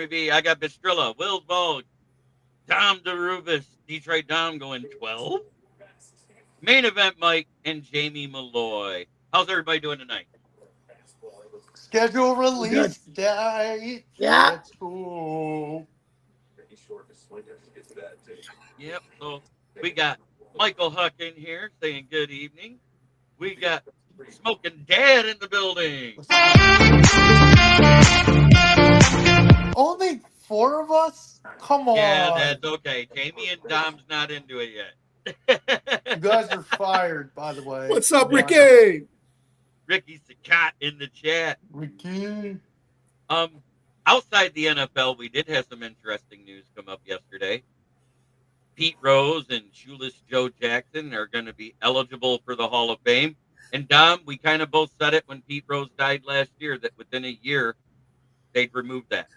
Gary V. I got Bistrilla, Will Vogue, Dom DeRubis, Detroit Dom going 12. Main event Mike and Jamie Malloy. How's everybody doing tonight? Schedule release date. Yeah. Let's go. Yep. So we got Michael Huck in here saying good evening. We got Smoking Dad in the building. Only 4 of us? Come on. Yeah, that's okay. Jamie and Dom's not into it yet. You guys are fired, by the way. What's up, Ricky? Ricky Sakat in the chat. Ricky. Outside the NFL, we did have some interesting news come up yesterday. Pete Rose and Shoeless Joe Jackson are going to be eligible for the Hall of Fame. And Dom, we kind of both said it when Pete Rose died last year that within a year they'd remove that.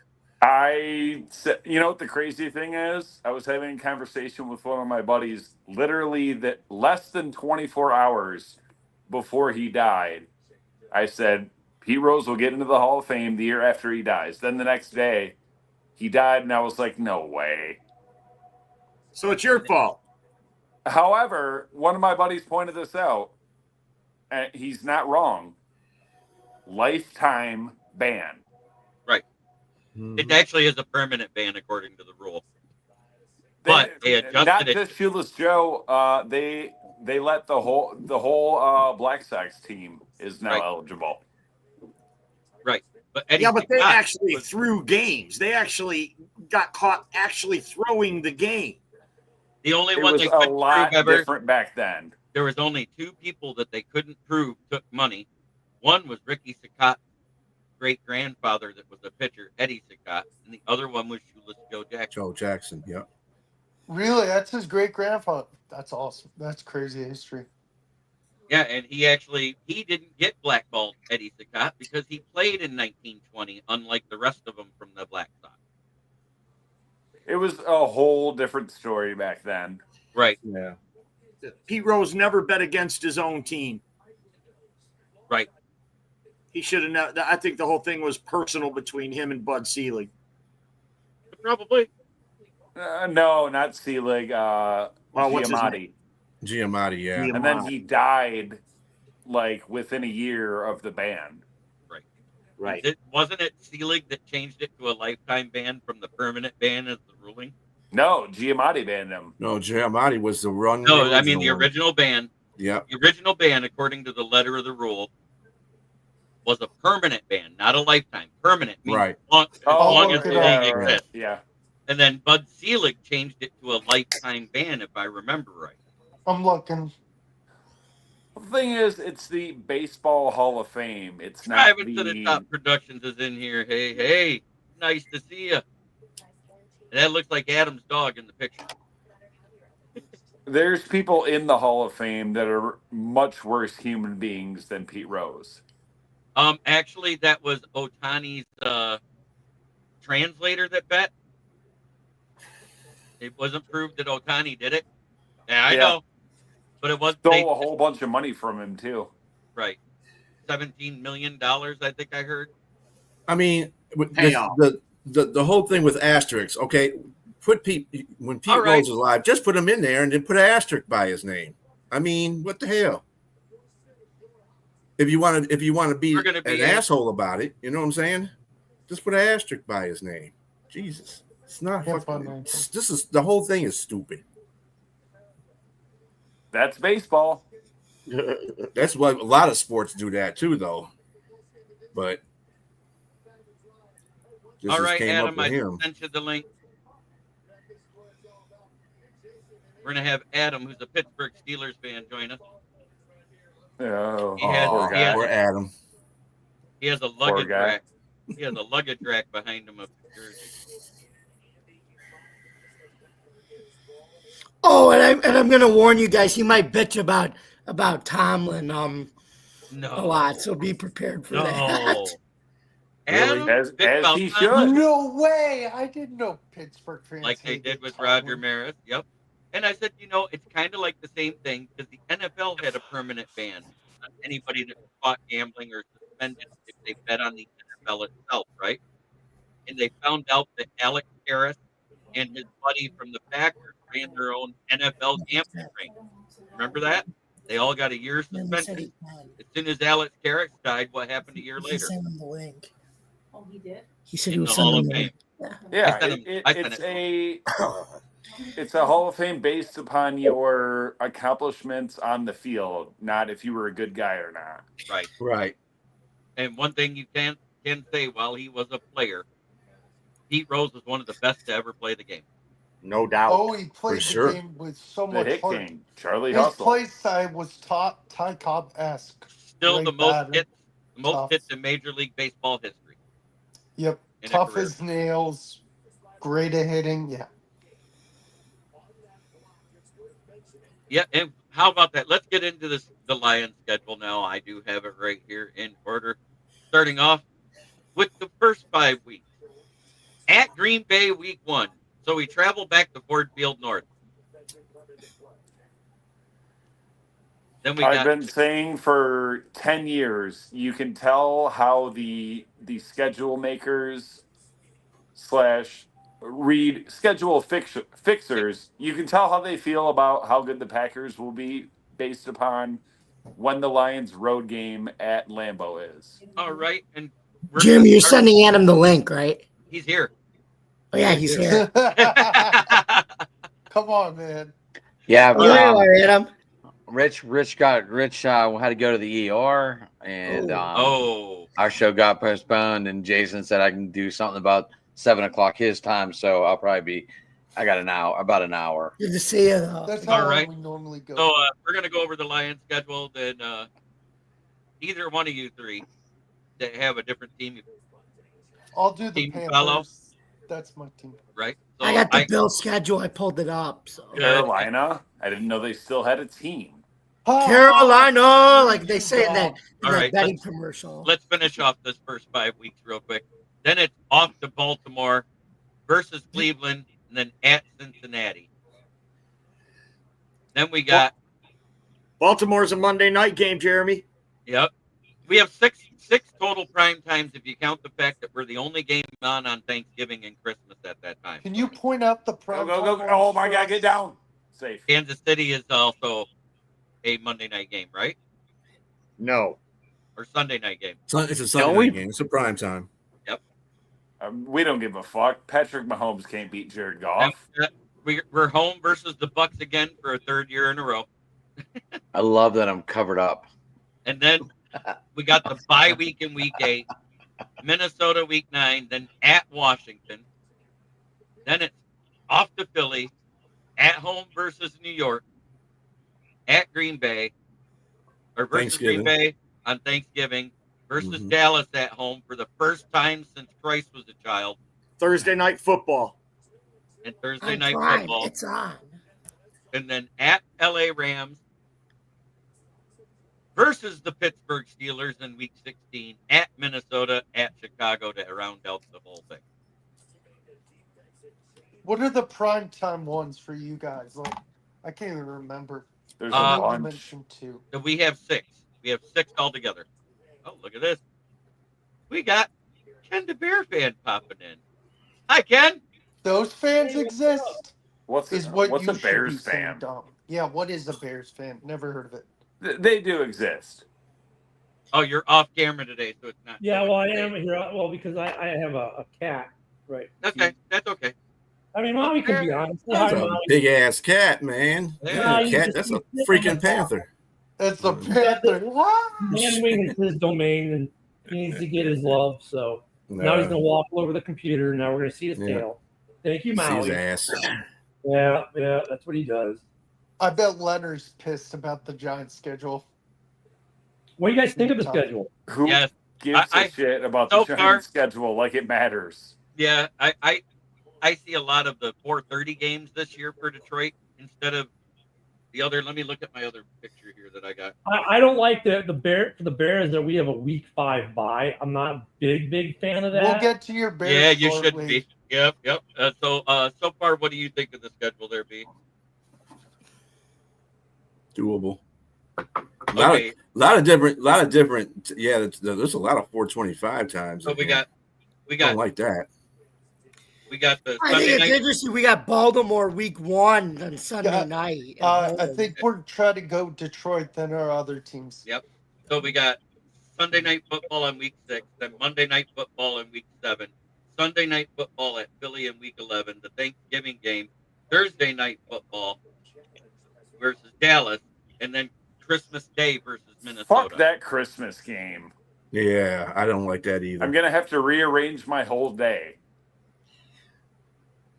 I said, you know what the crazy thing is? I was having a conversation with one of my buddies literally that less than 24 hours before he died. I said, Pete Rose will get into the Hall of Fame the year after he dies. Then the next day, he died, and I was like, no way. So it's your fault. However, one of my buddies pointed this out, and he's not wrong. Lifetime ban. Right. It actually is a permanent ban according to the rule. But they adjusted not it. just Shoeless Joe. They let the whole Black Sox team is now eligible. Right. But Eddie but they Scott actually threw games. They actually got caught actually throwing the game. The only It one was they a couldn't lot prove ever, different back then. there was only 2 people that they couldn't prove took money. One was Ricky Sakat, great-grandfather that was a pitcher, Eddie Sakat, and the other one was Shoeless Joe Jackson. Joe Jackson, yeah. Really? That's his great-grandfather. That's awesome. That's crazy history. Yeah, and he didn't get blackballed, Eddie Sakat, because he played in 1920, unlike the rest of them from the Black Sox. It was a whole different story back then. Right. Yeah. Pete Rose never bet against his own team. Right. He should have. I think the whole thing was personal between him and Bud Selig. Probably. No, not Selig. What's his Giamatti. Giamatti, yeah. And then he died like within a year of the ban. Right. Wasn't it Selig that changed it to a lifetime ban from the permanent ban as the ruling? No, Giamatti banned him. No, Giamatti was the run. No, I mean the original ban. Yeah. The original ban, according to the letter of the rule, was a permanent ban, not a lifetime. Permanent means Right. as long as the league right. exists. Yeah. And then Bud Selig changed it to a lifetime ban, if I remember right. I'm looking. The thing is, it's the Baseball Hall of Fame. It's not Driving to the Top Productions is in here. Hey, nice to see you. And that looks like Adam's dog in the picture. There's people in the Hall of Fame that are much worse human beings than Pete Rose. Actually, that was Otani's translator that bet. It wasn't proved that Otani did it. Yeah, I know. But it was Stole a whole bunch of money from him too. Right, $17 million. I think I heard. I mean, the whole thing with asterisks. Okay, when Pete Rose is alive, just put him in there and then put an asterisk by his name. I mean, what the hell? If you want to be an asshole about it, you know what I'm saying? Just put an asterisk by his name. Jesus, it's not fucking. The whole thing is stupid. That's baseball. That's what a lot of sports do that too, though. But all right, Adam, I sent you the link. We're gonna have Adam, who's a Pittsburgh Steelers fan, join us. Poor Adam. He has a luggage rack. He has a luggage rack behind him of jersey. Oh, and I'm going to warn you guys. He might bitch about Tomlin a lot, so be prepared for that. Adam, as he should. No way! I didn't know Pittsburgh fans like they did with Roger Maris. Yep. And I said, it's kind of like the same thing because the NFL had a permanent ban on anybody that caught gambling or suspended if they bet on the NFL itself, right? and they found out that Alex Harris and his buddy from the Packers ran their own NFL gambling ring. Remember that? They all got a year suspension. As soon as Alex Harris died, what happened a year later? Sent him the link. Oh, he did? He said In he the was Hall sending of the Fame. link. Yeah, it's a Hall of Fame based upon your accomplishments on the field, not if you were a good guy or not. Right. Right. And one thing you can say, while he was a player, Pete Rose was one of the best to ever play the game. No doubt. Oh, he played the sure. game with so The much hit heart. king, Charlie His Hustle. play style was Ty Cobb-esque. Still Great the most batter. hits, Tough. in Major League Baseball history. Yep. in a Tough career. as nails. Great at hitting. Yeah. Yeah, and how about that? Let's get into the Lions schedule now. I do have it right here in order. Starting off with the first 5 weeks. At Green Bay, week 1. So we travel back to Ford Field North. Then I've been saying for 10 years, you can tell how the schedule makers / read schedule fixers, you can tell how they feel about how good the Packers will be based upon when the Lions road game at Lambeau is. All right. And Jimmy, you're sending Adam the link, right? He's here. Oh, yeah, he's here. Come on, man. Yeah, Adam. Rich had to go to the ER, and our show got postponed. And Jason said I can do something about 7 o'clock his time, so I'll probably be. I got about an hour. Good to see you, though. That's how All right. we normally go. So we're gonna go over the Lions schedule. Then either one of you three that have a different team, I'll do the team Panthers. follow. That's my team. Right? So I got the Bill schedule. I pulled it up. So. Carolina, I didn't know they still had a team. Carolina, like they say in that All right, betting commercial. Let's finish off this first 5 weeks real quick. Then it's off to Baltimore versus Cleveland, and then at Cincinnati. Then we got Baltimore's a Monday night game, Jeremy. Yep. We have six total prime times if you count the fact that we're the only game on Thanksgiving and Christmas at that time. Can you point out the prime Go. Oh, my God, get down. Safe. Kansas City is also a Monday night game, right? No. Or Sunday night game. It's a Sunday night game. It's a prime time. Yep. We don't give a fuck. Patrick Mahomes can't beat Jared Goff. We're home versus the Bucks again for a third year in a row. I love that I'm covered up. And then we got the bye week in week 8, Minnesota week 9, then at Washington. Then it's off to Philly, at home versus New York, at Green Bay, or versus Green Bay on Thanksgiving, versus Dallas at home for the first time since Christ was a child. Thursday night football. And Thursday night football. It's on. And then at LA Rams versus the Pittsburgh Steelers in week 16, at Minnesota, at Chicago to round out the whole thing. What are the prime time ones for you guys? Like, I can't even remember. There's I a know you bunch. mentioned 2. So we have 6. We have 6 altogether. Oh, look at this. We got Ken the Bear fan popping in. Hi, Ken. Those fans exist. What's you a should Bears be saying, fan? Dom. Yeah, what is a Bears fan? Never heard of it. They do exist. Oh, you're off camera today, so it's not. Yeah, well, I am here. Well, because I have a cat, right? Okay, that's okay. I mean, Mommy can be honest. That's a big ass cat, man. Yeah, That's a freaking panther. It's a panther. Handwing is his domain, and he needs to get his love. So now he's gonna walk all over the computer. And now we're gonna see his tail. Thank you, Maui. See his ass. Yeah, that's what he does. I bet Leonard's pissed about the Giants schedule. What do you guys think of the schedule? Who gives a shit about the Giants schedule like it matters? Yeah, I see a lot of the 4:30 games this year for Detroit instead of the other. Let me look at my other picture here that I got. I don't like the Bears that we have a week 5 bye. I'm not a big fan of that. We'll get to your Bears. Yeah, you shouldn't be. Yep. So far, what do you think of the schedule there, B? Doable. Okay. A lot of different. Yeah, there's a lot of 425 times. So we got. Don't like that. We got the I Sunday think it's night. interesting. We got Baltimore week 1 on Sunday night. I think we're trying to go Detroit than our other teams. Yep. So we got Sunday night football on week 6, then Monday night football in week 7, Sunday night football at Philly in week 11, the Thanksgiving game, Thursday night football versus Dallas, and then Christmas Day versus Minnesota. Fuck that Christmas game. Yeah, I don't like that either. I'm gonna have to rearrange my whole day.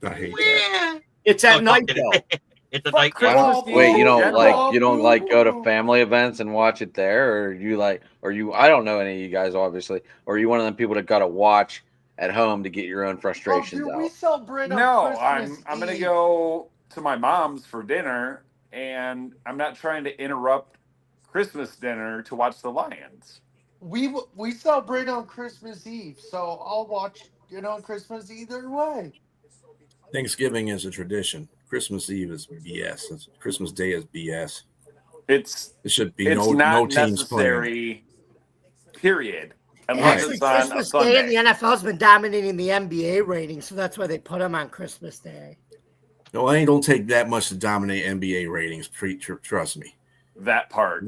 I hate that. It's at night though. It's a night game. Christmas Wait, you don't general. you don't like go to family events and watch it there, or you like, or you? I don't know any of you guys, obviously, or are you one of them people that got to watch at home to get your own frustrations dude, out? we celebrate on No, Christmas I'm gonna Eve. go to my mom's for dinner, and I'm not trying to interrupt Christmas dinner to watch the Lions. We celebrate on Christmas Eve, so I'll watch it on Christmas either way. Thanksgiving is a tradition. Christmas Eve is BS. Christmas Day is BS. It should be it's no not teams playing. necessary. Period. Unless Actually, it's on a Christmas Day Sunday. in the NFL's been dominating the NBA ratings, so that's why they put them on Christmas Day. No, it don't take that much to dominate NBA ratings. Trust me. That part.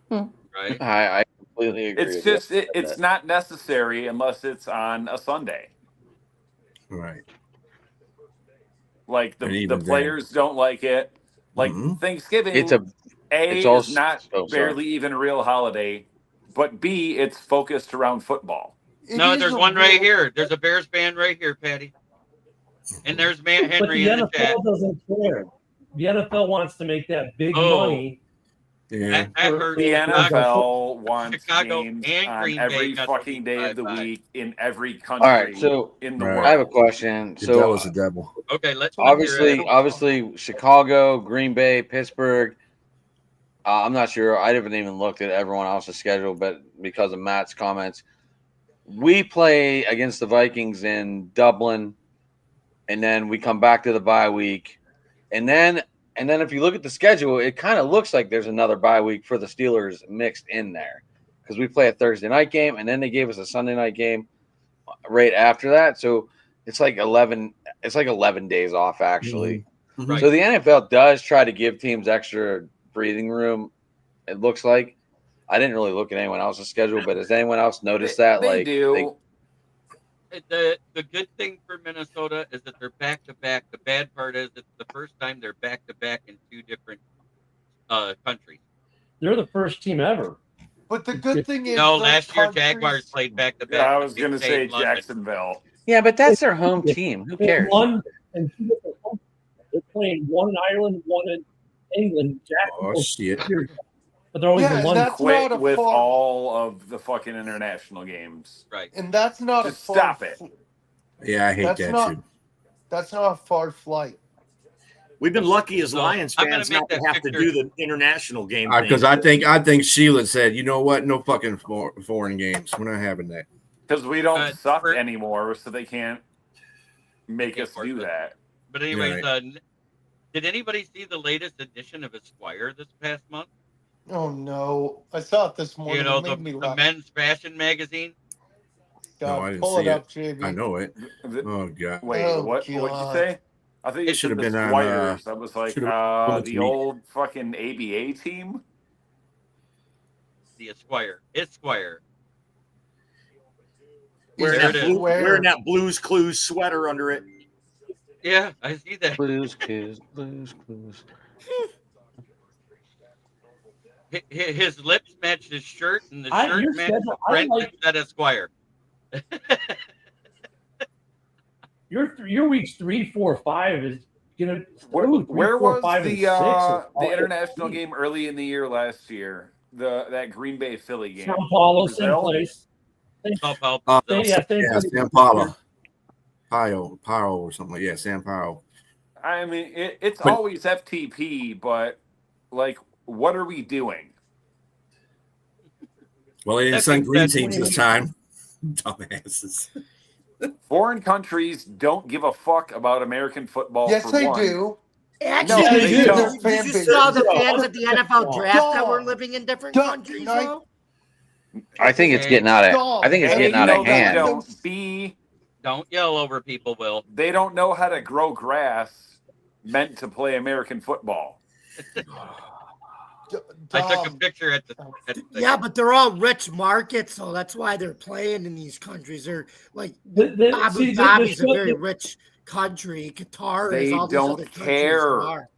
Right. I completely agree. It's just it's not necessary unless it's on a Sunday. Right. Like And the even players don't like it. Like Thanksgiving, It's is also not barely even a real holiday, but B, it's focused around football. No, there's one right here. There's a Bears fan right here, Patty. And there's Matt Henry in the chat. NFL doesn't care. The NFL wants to make that big Oh. money. Yeah. I heard The Chicago- NFL wants Chicago games and on Green Bay every got fucking day of the 65. week in every country All right, so in the Right. world. I have a question. The So devil's the devil. Okay, let's obviously, Chicago, Green Bay, Pittsburgh. I'm not sure. I haven't even looked at everyone else's schedule, but because of Matt's comments, we play against the Vikings in Dublin, and then we come back to the bye week, and then if you look at the schedule, it kind of looks like there's another bye week for the Steelers mixed in there, because we play a Thursday night game, and then they gave us a Sunday night game right after that. So it's like 11. It's like 11 days off actually. Mm-hmm. Right. So the NFL does try to give teams extra breathing room. It looks like. I didn't really look at anyone else's schedule, but has anyone else noticed that? They Like, do. The good thing for Minnesota is that they're back to back. The bad part is it's the first time they're back to back in 2 different countries. They're the first team ever. But the good thing is, No, those last year countries- Jaguars played back to back. Yeah, I was going to say Jacksonville. yeah, but that's their home team. Who cares? One and 2 different countries. They're playing one in Ireland, one in England. Oh shit! But they're always Yeah, in one. that's not a Quit with far- all of the fucking international games. Right. And that's not Just a far stop it. Yeah, I hate That's that not- too. That's not a far flight. We've been lucky as So, Lions I'm gonna fans make not to that have to picture- do the international game. Because thing. I think Sheila said, you know what? No fucking foreign games. We're not having that. Because we don't suck for- anymore, so they can't make us do that. But anyways, Right. did anybody see the latest edition of Esquire this past month? Oh no! I saw it this morning. You know, It made me the laugh. men's fashion magazine. God, No, I didn't pull see it up, it. JB. I know it. Oh god. Wait, Oh, what'd you God. say? I think It it should should have have been on, Squires. I was like, should have been the on old fucking ABA team. The Esquire. Esquire. Wearing There that, it is. blue, wearing that Blues Clues sweater under it. Yeah, I see that. Blues Clues. His lips match his shirt, and the Your shirt matches the schedule, I print like- that Esquire. Your weeks 3, 4, 5 is gonna. Where, ooh, 3, where 4, was 5, and the 6 are all- international game early in the year last year? That Green Bay Philly game. Sao Paulo, same Brazil? place. Sao Paulo. Same Yeah, place. San Paulo. Pio or something like that. San Paulo. I mean, it's But- always FTP, but like, what are we doing? Well, they didn't That's send green exactly teams what this time. Dumbasses. Foreign countries don't give a fuck about American football. Yes, for they one. do. Actually, No, did they you, don't. did you see all the fans at the NFL draft that were Dog. living in different Dog, countries? like- though? I think it's getting out of. I think it's A, getting out no, of they hand. don't. B, Don't yell over people, Will. They don't know how to grow grass meant to play American football. I took a picture at the yeah, but they're all rich markets, so that's why they're playing in these countries. They're like Abu Dhabi's a very rich country. Qatar is all these other countries are.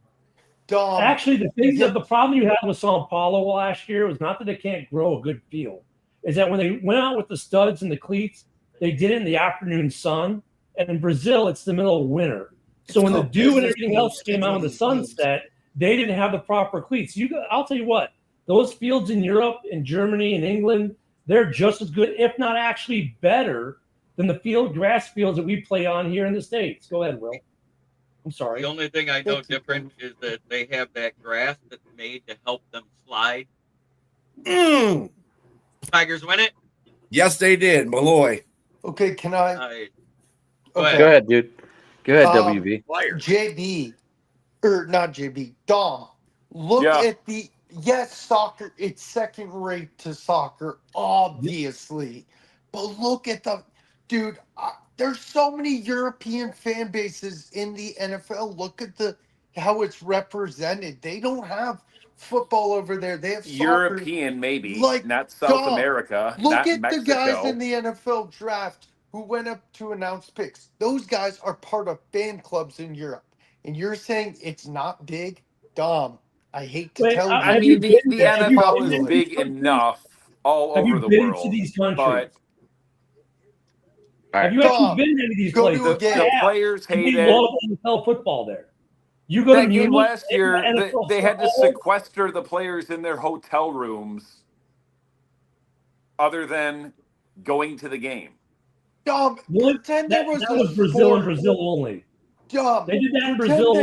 Actually, the problem you had with Sao Paulo last year was not that they can't grow a good field. Is that when they went out with the studs and the cleats, they did it in the afternoon sun. And in Brazil, it's the middle of winter. So when the dew and everything else came out in the sunset, they didn't have the proper cleats. I'll tell you what, those fields in Europe, in Germany, and England, they're just as good, if not actually better, than the grass fields that we play on here in the States. Go ahead, Will. I'm sorry. The only thing I know different is that they have that grass that's made to help them slide. Tigers win it? Yes, they did. Malloy. Okay, can I? Go ahead, dude. Go ahead, WV. JB, or not JB, Dom. Look at soccer, it's second rate to soccer, obviously. But look at dude, there's so many European fan bases in the NFL. Look at how it's represented. They don't have football over there. They have soccer. European, maybe, not South America. Look at Mexico. the guys in the NFL draft who went up to announce picks. Those guys are part of fan clubs in Europe. And you're saying it's not big? Dom, I hate to tell you. I mean, the NFL is big enough all over the world. To these countries? But have you actually been to any of these places? The players hate it. Love NFL football there. You go that to game Munich, last year, they had to sequester the players in their hotel rooms other than going to the game. Dom, pretend that was Brazil and Brazil only. Dom, they did that in Brazil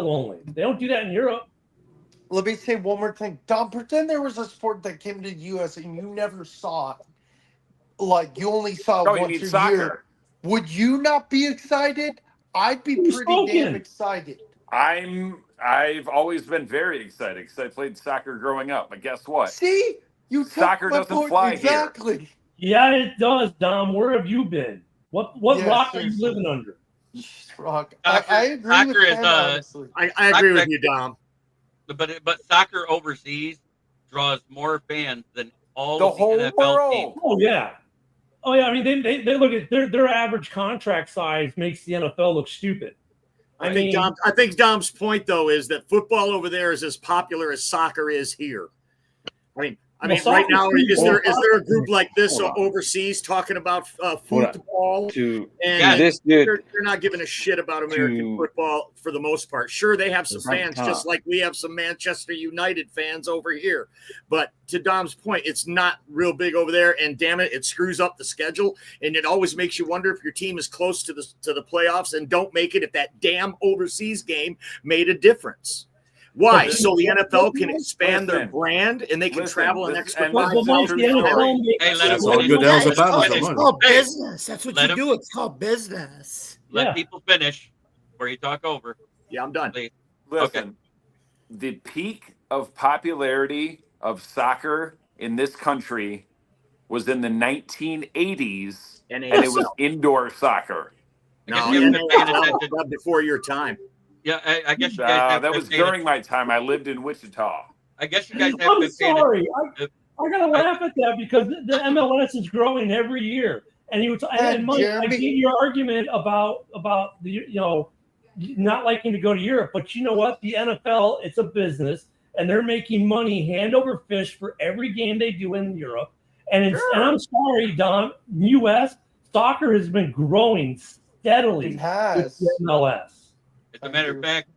only. They don't do that in Europe. Let me say one more thing. Dom, pretend there was a sport that came to the U.S. and you never saw it. Like, you only saw it once a year. Would you not be excited? I'd be pretty damn excited. I've always been very excited because I played soccer growing up. But guess what? See? Soccer doesn't fly exactly. here. Yeah, it does, Dom. Where have you been? What rock are you living under? Rock. I agree with Ken, honestly. I agree with you, Dom. But soccer overseas draws more fans than all the of the whole NFL world. teams. Oh yeah. I mean, they look at their average contract size makes the NFL look stupid. I think Dom's point though is that football over there is as popular as soccer is here. I mean, right now, is there a group like this overseas talking about football? They're not giving a shit about American football for the most part. Sure, they have some fans, just like we have some Manchester United fans over here. But to Dom's point, it's not real big over there, and damn it, it screws up the schedule, and it always makes you wonder if your team is close to the playoffs and don't make it if that damn overseas game made a difference. Why? So the NFL can expand their brand and they can travel an extra 5 hours. It's called business. That's what you do. It's called business. Let people finish before you talk over. Yeah, I'm done. Listen, the peak of popularity of soccer in this country was in the 1980s, and it was indoor soccer. No, before your time. Yeah, I guess you guys that was during my time. I lived in Wichita. I guess you guys have I'm been sorry. I gotta laugh at that because the MLS is growing every year. And Mike, I get your argument about the not liking to go to Europe, but you know what? The NFL, it's a business, and they're making money hand over fist for every game they do in Europe. And I'm sorry, Don, U.S. soccer has been growing steadily. It has. With the MLS. As a matter of fact,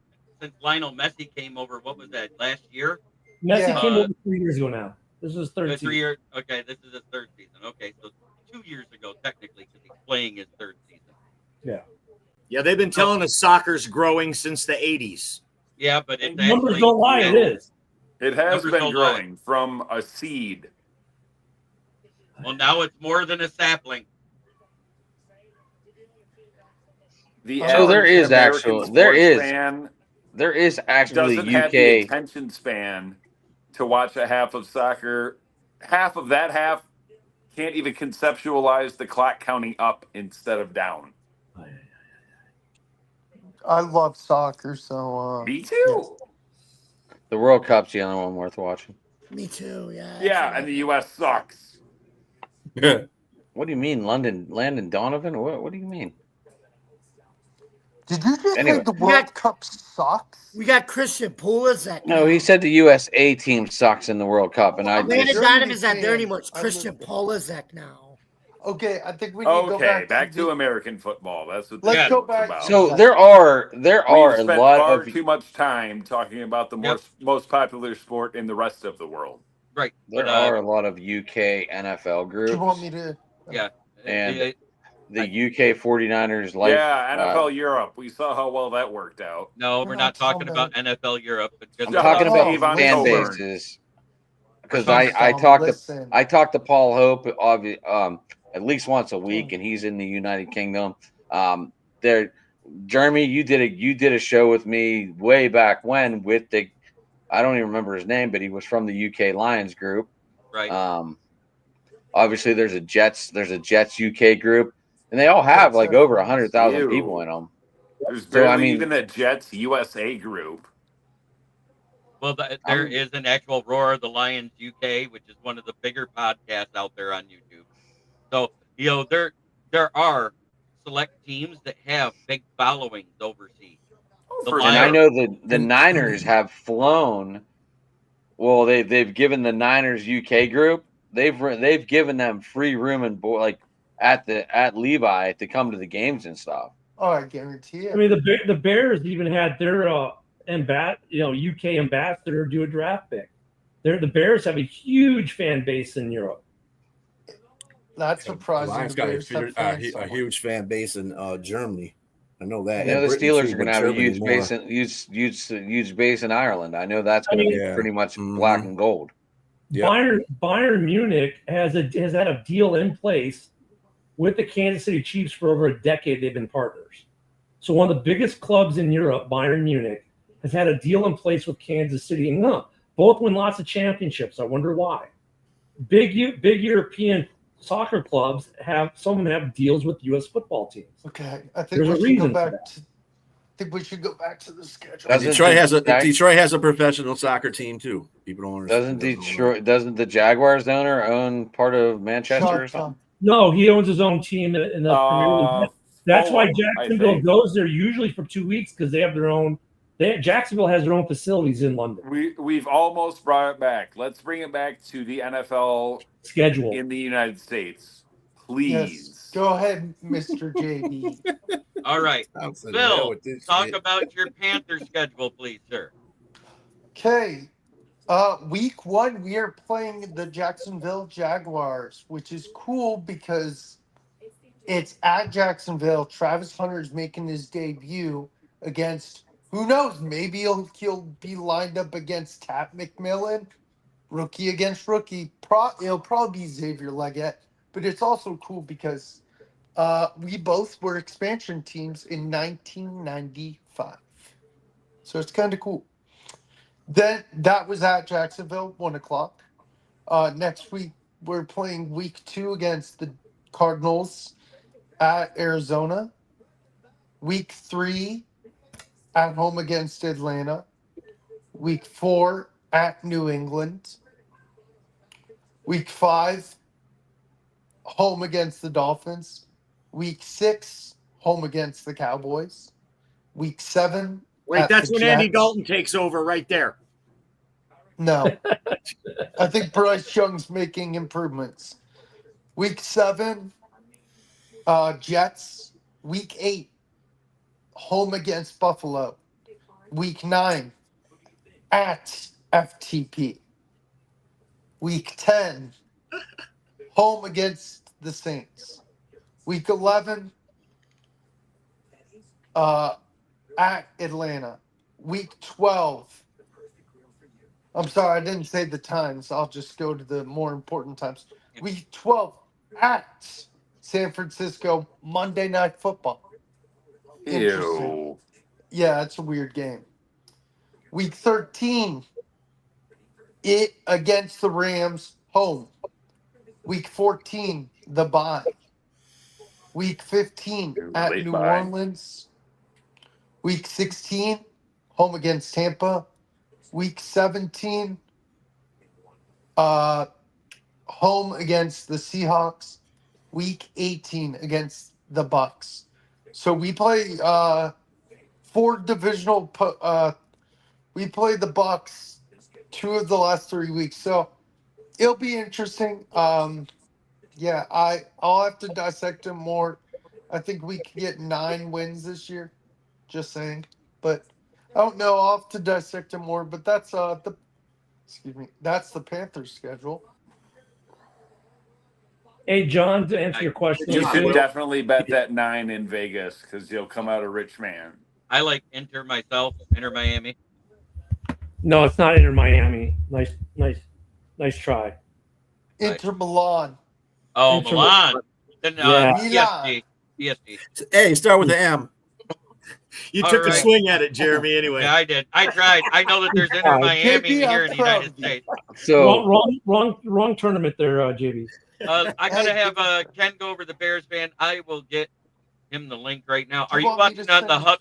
since Lionel Messi came over, what was that, last year? Messi came over 3 years ago now. This is third season. 3 years. Okay, this is his third season. Okay, so 2 years ago, technically, because he's playing his third season. Yeah. Yeah, they've been telling us soccer's growing since the 80s. Yeah, but it's numbers don't lie. It is. It has been growing from a seed. Well, now it's more than a sapling. So there is actually doesn't have the attention span to watch a half of soccer. Half of that half can't even conceptualize the clock counting up instead of down. I love soccer, so me too. The World Cup's the only one worth watching. Me too. Yeah. Yeah, and the U.S. sucks. What do you mean, Landon Donovan? What do you mean? Did you just say the World Cup sucks? We got Christian Pulisic. No, he said the USA team sucks in the World Cup, and Landon Donovan's not there anymore. It's Christian Pulisic now. Okay, I think we need to go back to American football. That's what Let's go back. about. So there are We've a spent lot far of too much time talking about the most popular sport in the rest of the world. Right. There are a lot of UK NFL groups. Do you want me to? Yeah. And the UK 49ers life. Yeah, NFL Europe. We saw how well that worked out. No, we're not talking about NFL Europe. I'm talking about fan bases. Because I talked to Paul Hope at least once a week, and he's in the United Kingdom. Jeremy, you did a show with me way back when with I don't even remember his name, but he was from the UK Lions group. Right. Obviously there's a Jets UK group, and they all have like over 100,000 people in them. There's barely even a Jets USA group. Well, there is an actual Roar of the Lions UK, which is one of the bigger podcasts out there on YouTube. So, there are select teams that have big followings overseas. And I know the Niners have flown. Well, they've given the Niners UK group. They've given them free room and at Levi to come to the games and stuff. Oh, I guarantee it. I mean, the Bears even had their UK ambassador do a draft pick. The Bears have a huge fan base in Europe. Not surprising. Lions got a huge fan base in Germany. I know that. I know the Steelers are going to have a huge base in Ireland. I know that's going to be pretty much black and gold. Yep. Bayern Munich has had a deal in place with the Kansas City Chiefs for over a decade. They've been partners. So one of the biggest clubs in Europe, Bayern Munich, has had a deal in place with Kansas City, and both win lots of championships. I wonder why. Big European soccer clubs some of them have deals with U.S. football teams. Okay, I think we should go back. I think we should go back to the schedule. Detroit has a professional soccer team too. People don't understand. Doesn't the Jaguars owner own part of Manchester or something? No, he owns his own team in the Premier League. That's why Jacksonville goes there usually for 2 weeks because they have their own. Jacksonville has their own facilities in London. We've almost brought it back. Let's bring it back to the NFL schedule in the United States, please. Yes. Go ahead, Mr. JB. All right, Bill, talk about your Panther schedule, please, sir. Okay, week 1 we are playing the Jacksonville Jaguars, which is cool because it's at Jacksonville. Travis Hunter's making his debut against. Who knows? Maybe he'll be lined up against Tat McMillan, rookie against rookie. It'll probably be Xavier Leggett, but it's also cool because we both were expansion teams in 1995, so it's kind of cool. Then that was at Jacksonville, 1:00. Next week we're playing week 2 against the Cardinals at Arizona. Week 3. At home against Atlanta. Week 4 at New England. Week 5, home against the Dolphins. Week 6, home against the Cowboys. Week 7. Wait, that's when Andy Dalton takes over right there. No. I think Bryce Young's making improvements. Week 7, Jets. Week 8. Home against Buffalo. Week 9 at FTP. Week 10 home against the Saints. Week 11 at Atlanta. Week 12. I'm sorry, I didn't say the times. I'll just go to the more important times. Week 12 at San Francisco. Monday Night Football. Ew. Yeah, it's a weird game. Week 13, it against the Rams, home. Week 14, the bye. Week 15 at New Orleans. Week 16, home against Tampa. Week 17, home against the Seahawks. Week 18 against the Bucks. So we play 4 divisional. We play the Bucks 2 of the last 3 weeks. So it'll be interesting. Yeah, I'll have to dissect them more. I think we could get 9 wins this year. Just saying. But I don't know. I'll have to dissect them more. But that's that's the Panthers schedule. Hey, John, to answer your question, you should definitely bet that 9 in Vegas because you'll come out a rich man. I like Inter myself, Inter Miami. No, it's not Inter Miami. Nice try. Inter Milan. Oh, Inter Milan. Then Milan. PSG. Hey, start with the M. You took a swing at it, Jeremy, anyway. Yeah, I did. I tried. I know that there's Inter Miami here in the United States. So wrong tournament there, JB. I gotta have Ken go over the Bears fan. I will get him the link right now. Are you watching on the Hut?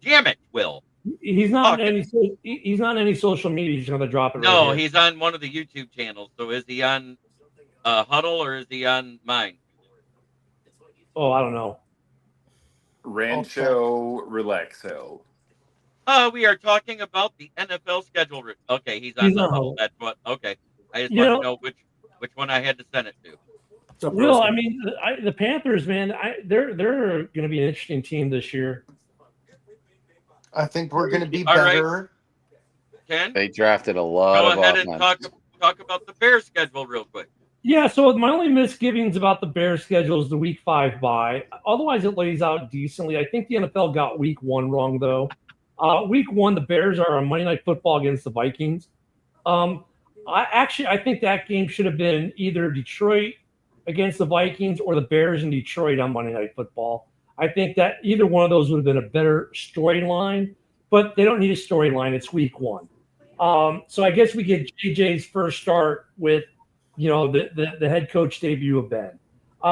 Damn it, Will. He's not on any. He's not on any social media. He's gonna drop it. No, right he's on one of the YouTube channels. So is he on Huddle or is he on mine? Oh, I don't know. Rancho Relaxo. We are talking about the NFL schedule. Okay, he's on the Huddle. That's what. Okay, I just want to know which one I had to send it to. Well, I mean, the Panthers, man, they're going to be an interesting team this year. I think we're going to be better. Right. Ken? They drafted a lot of offense. Go ahead and talk about the Bears schedule real quick. Yeah, so my only misgivings about the Bears schedule is the Week 5 bye. Otherwise, it lays out decently. I think the NFL got Week 1 wrong, though. Week 1, the Bears are on Monday Night Football against the Vikings. I think that game should have been either Detroit against the Vikings or the Bears in Detroit on Monday Night Football. I think that either one of those would have been a better storyline, but they don't need a storyline. It's Week 1. So I guess we get JJ's first start with, the head coach debut of Ben.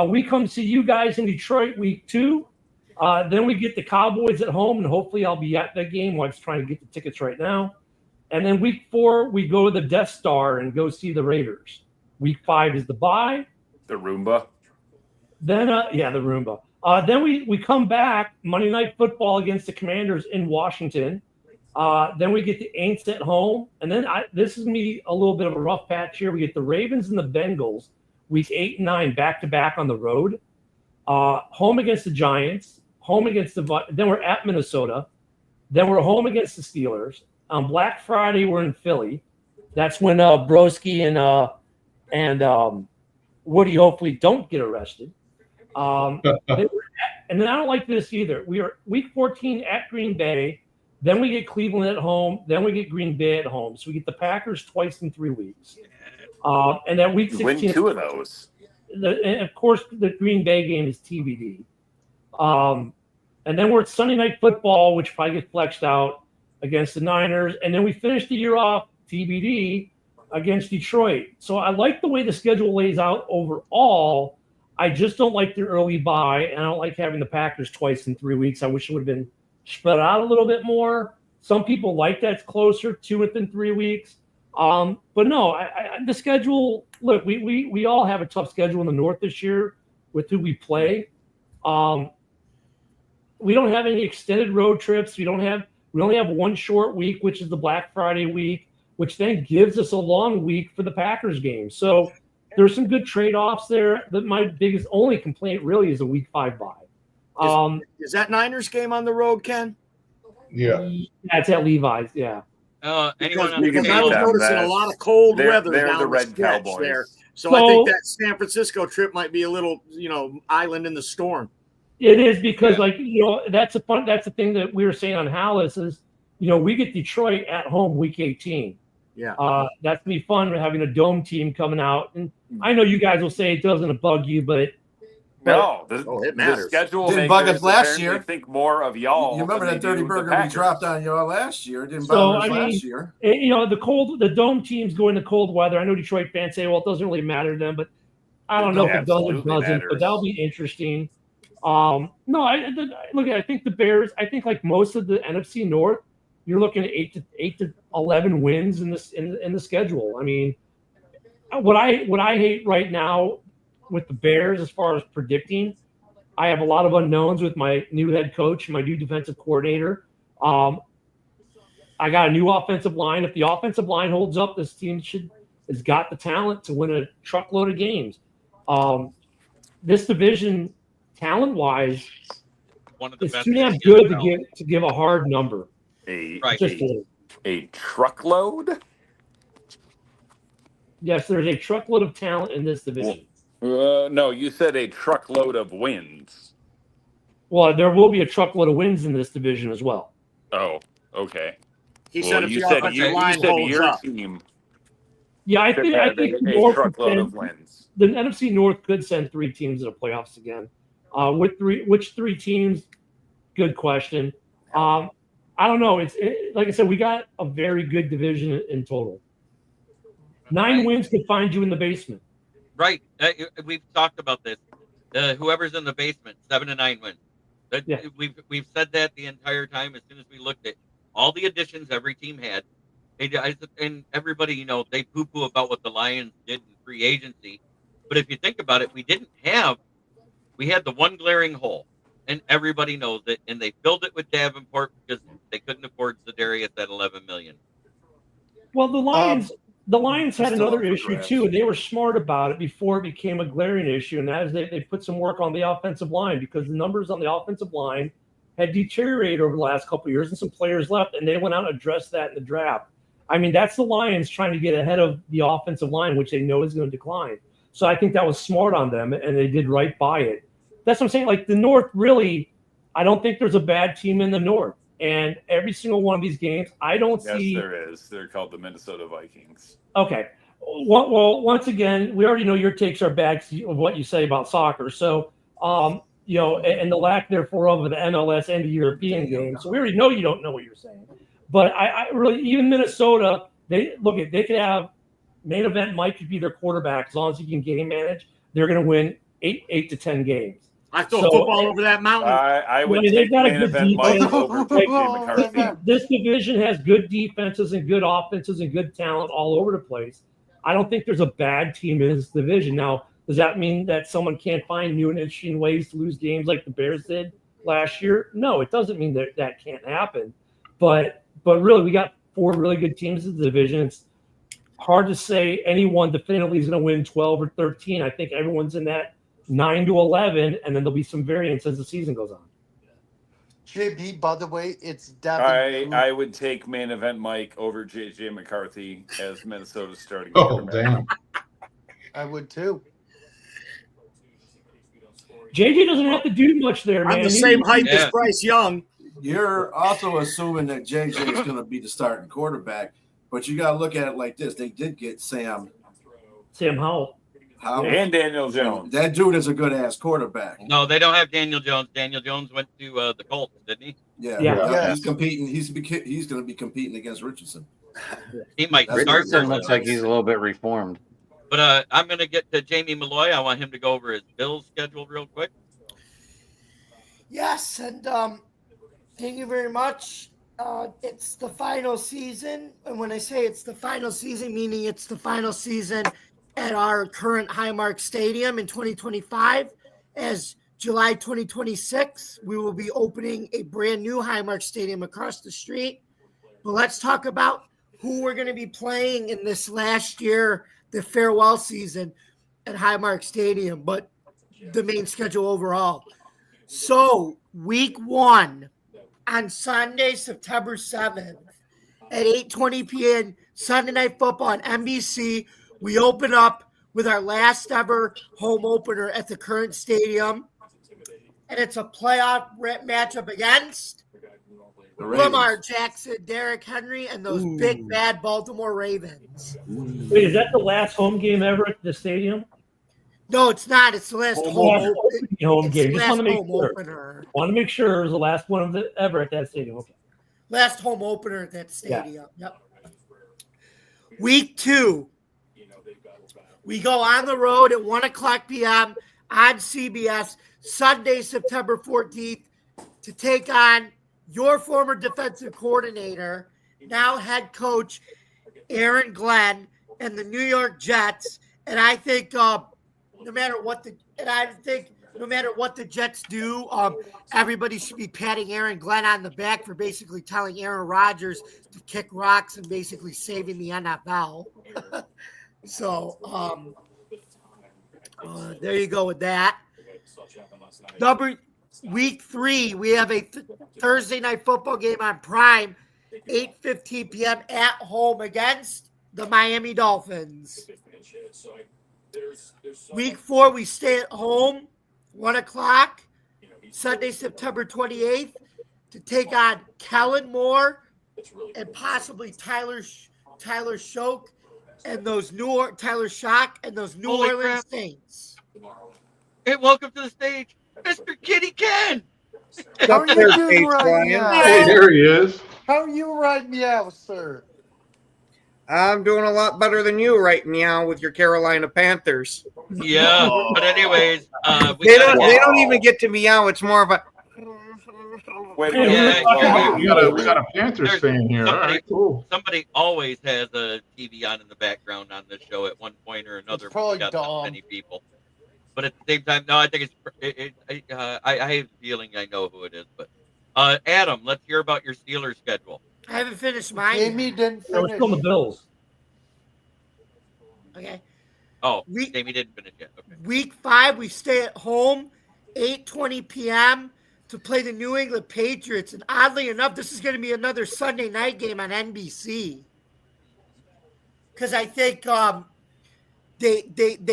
We come see you guys in Detroit Week 2. Then we get the Cowboys at home, and hopefully I'll be at that game. I'm trying to get the tickets right now. And then Week 4, we go to the Death Star and go see the Raiders. Week 5 is the bye. The Roomba. Then, the Roomba. Then we come back, Monday Night Football against the Commanders in Washington. Then we get the Aints at home. And then this is going to be a little bit of a rough patch here. We get the Ravens and the Bengals, Week 8 and 9, back-to-back on the road. Home against the Giants. Home against then we're at Minnesota. Then we're home against the Steelers. On Black Friday, we're in Philly. That's when Broski and Woody hopefully don't get arrested. And then I don't like this either. We are Week 14 at Green Bay. Then we get Cleveland at home. Then we get Green Bay at home. So we get the Packers twice in 3 weeks. And then Week 16. Win 2 of those. And of course, the Green Bay game is TBD. And then we're at Sunday Night Football, which probably gets flexed out against the Niners. And then we finish the year off TBD against Detroit. So I like the way the schedule lays out overall. I just don't like the early bye, and I don't like having the Packers twice in 3 weeks. I wish it would have been spread out a little bit more. Some people like that it's closer, 2 within 3 weeks. But no, the schedule, look, we all have a tough schedule in the North this year with who we play. We don't have any extended road trips. We only have one short week, which is the Black Friday week, which then gives us a long week for the Packers game. So there's some good trade-offs there. My biggest only complaint really is a Week 5 bye. Is that Niners game on the road, Ken? Yeah. That's at Levi's, yeah. Because I was noticing a lot of cold weather down the Red Cowboys there. So I think that San Francisco trip might be a little, island in the storm. It is because, that's the thing that we were saying on Hallis is, we get Detroit at home Week 18. Yeah. That's going to be fun having a dome team coming out. And I know you guys will say it doesn't bug you, but No, it matters. The schedule didn't bug us makers last year. Think more of y'all. You remember that dirty burger we dropped on y'all last year? It didn't bother us last year. The dome teams go into cold weather. I know Detroit fans say, well, it doesn't really matter to them, but I don't know if it does or doesn't. Matters. But that'll be interesting. I think the Bears. I think like most of the NFC North, you're looking at 8 to 11 wins in the schedule. I mean, what I hate right now with the Bears as far as predicting, I have a lot of unknowns with my new head coach, my new defensive coordinator. I got a new offensive line. If the offensive line holds up, this team has got the talent to win a truckload of games. This division, talent-wise, it's too damn good to give a hard number. A truckload? Yes, there's a truckload of talent in this division. No, you said a truckload of wins. Well, there will be a truckload of wins in this division as well. Oh, okay. He said if the offensive line holds up. Team yeah, I think a truckload of wins. The NFC North could send 3 teams to the playoffs again. Which 3 teams? Good question. I don't know. Like I said, we got a very good division in total. 9 wins could find you in the basement. Right. We've talked about this. Whoever's in the basement, 7 to 9 wins. Yeah. We've said that the entire time. As soon as we looked at all the additions every team had, and everybody, they poo-poo about what the Lions did in free agency. But if you think about it, we had the one glaring hole, and everybody knows it, and they filled it with Davenport because they couldn't afford Za'Darius at $11 million. Well, the Lions had another issue too, and they were smart about it before it became a glaring issue, and that is they put some work on the offensive line because the numbers on the offensive line had deteriorated over the last couple of years, and some players left, and they went out and addressed that in the draft. I mean, that's the Lions trying to get ahead of the offensive line, which they know is going to decline. So I think that was smart on them, and they did right by it. That's what I'm saying. Like the North, really, I don't think there's a bad team in the North. And every single one of these games, I don't see. Yes, there is. They're called the Minnesota Vikings. Okay. Well, once again, we already know your takes are bags of what you say about soccer. So, and the lack, therefore, of the MLS and the European game. So we already know you don't know what you're saying. But I really, even Minnesota, they could have main event Mike could be their quarterback as long as he can game manage. They're going to win 8 to 10 games. I throw football over that mountain. I would take main event Mike over JJ McCarthy. This division has good defenses and good offenses and good talent all over the place. I don't think there's a bad team in this division. Now, does that mean that someone can't find new and interesting ways to lose games like the Bears did last year? No, it doesn't mean that can't happen. But really, we got 4 really good teams in the division. It's hard to say anyone definitively is going to win 12 or 13. I think everyone's in that 9 to 11, and then there'll be some variance as the season goes on. JB, by the way, it's Devin. I would take main event Mike over JJ McCarthy as Minnesota's starting quarterback. Damn. I would too. JJ doesn't have to do much there, man. I'm the same height as Bryce Young. You're also assuming that JJ is going to be the starting quarterback, but you got to look at it like this. They did get Sam Howell. And Daniel Jones. That dude is a good ass quarterback. No, they don't have Daniel Jones. Daniel Jones went to the Colts, didn't he? Yeah. He's competing. He's going to be competing against Richardson. He might start. Richardson looks like he's a little bit reformed. But I'm going to get to Jamie Malloy. I want him to go over his Bills schedule real quick. Yes, and thank you very much. It's the final season, and when I say it's the final season, meaning it's the final season at our current Highmark Stadium in 2025. As July 2026, we will be opening a brand new Highmark Stadium across the street. But let's talk about who we're going to be playing in this last year, the farewell season at Highmark Stadium, but the main schedule overall. So week 1 on Sunday, September 7th at 8:20 p.m. Sunday Night Football on NBC. We open up with our last ever home opener at the current stadium, and it's a playoff matchup against Lamar Jackson, Derrick Henry, and those big, bad Baltimore Ravens. Wait, is that the last home game ever at the stadium? No, it's not. It's the last home game. Just want to make sure. Opener. Want to make sure it was the last one of the ever at that stadium. Okay. Last home opener at that stadium. Yeah. Yep. Week 2. We go on the road at 1:00 p.m. on CBS Sunday, September 14th, to take on your former defensive coordinator, now head coach Aaron Glenn, and the New York Jets. And I think no matter what the Jets do, everybody should be patting Aaron Glenn on the back for basically telling Aaron Rodgers to kick rocks and basically saving the NFL. So there you go with that. Week 3, we have a Thursday night football game on Prime, 8:15 p.m. at home against the Miami Dolphins. Week 4, we stay at home, 1:00, Sunday, September 28th, to take on Kellen Moore and possibly Tyler Shock and those New Orleans Saints. Hey, welcome to the stage, Mr. Kitty Ken. How are you doing right now? Hey, there he is. How are you right now, sir? I'm doing a lot better than you right now with your Carolina Panthers. Yeah, but anyways, they don't even get to meow. It's more of a. We got a Panthers fan here. All right, cool. Somebody always has a TV on in the background on this show at one point or another. It's probably got Dom. so many people. But at the same time, no, I think I have a feeling I know who it is. But Adam, let's hear about your Steelers schedule. I haven't finished mine. Jamie didn't finish. We're still the Bills. Okay. Oh, Jamie didn't finish yet. Okay. Week 5, we stay at home, 8:20 p.m. to play the New England Patriots. And oddly enough, this is going to be another Sunday night game on NBC. Because I think they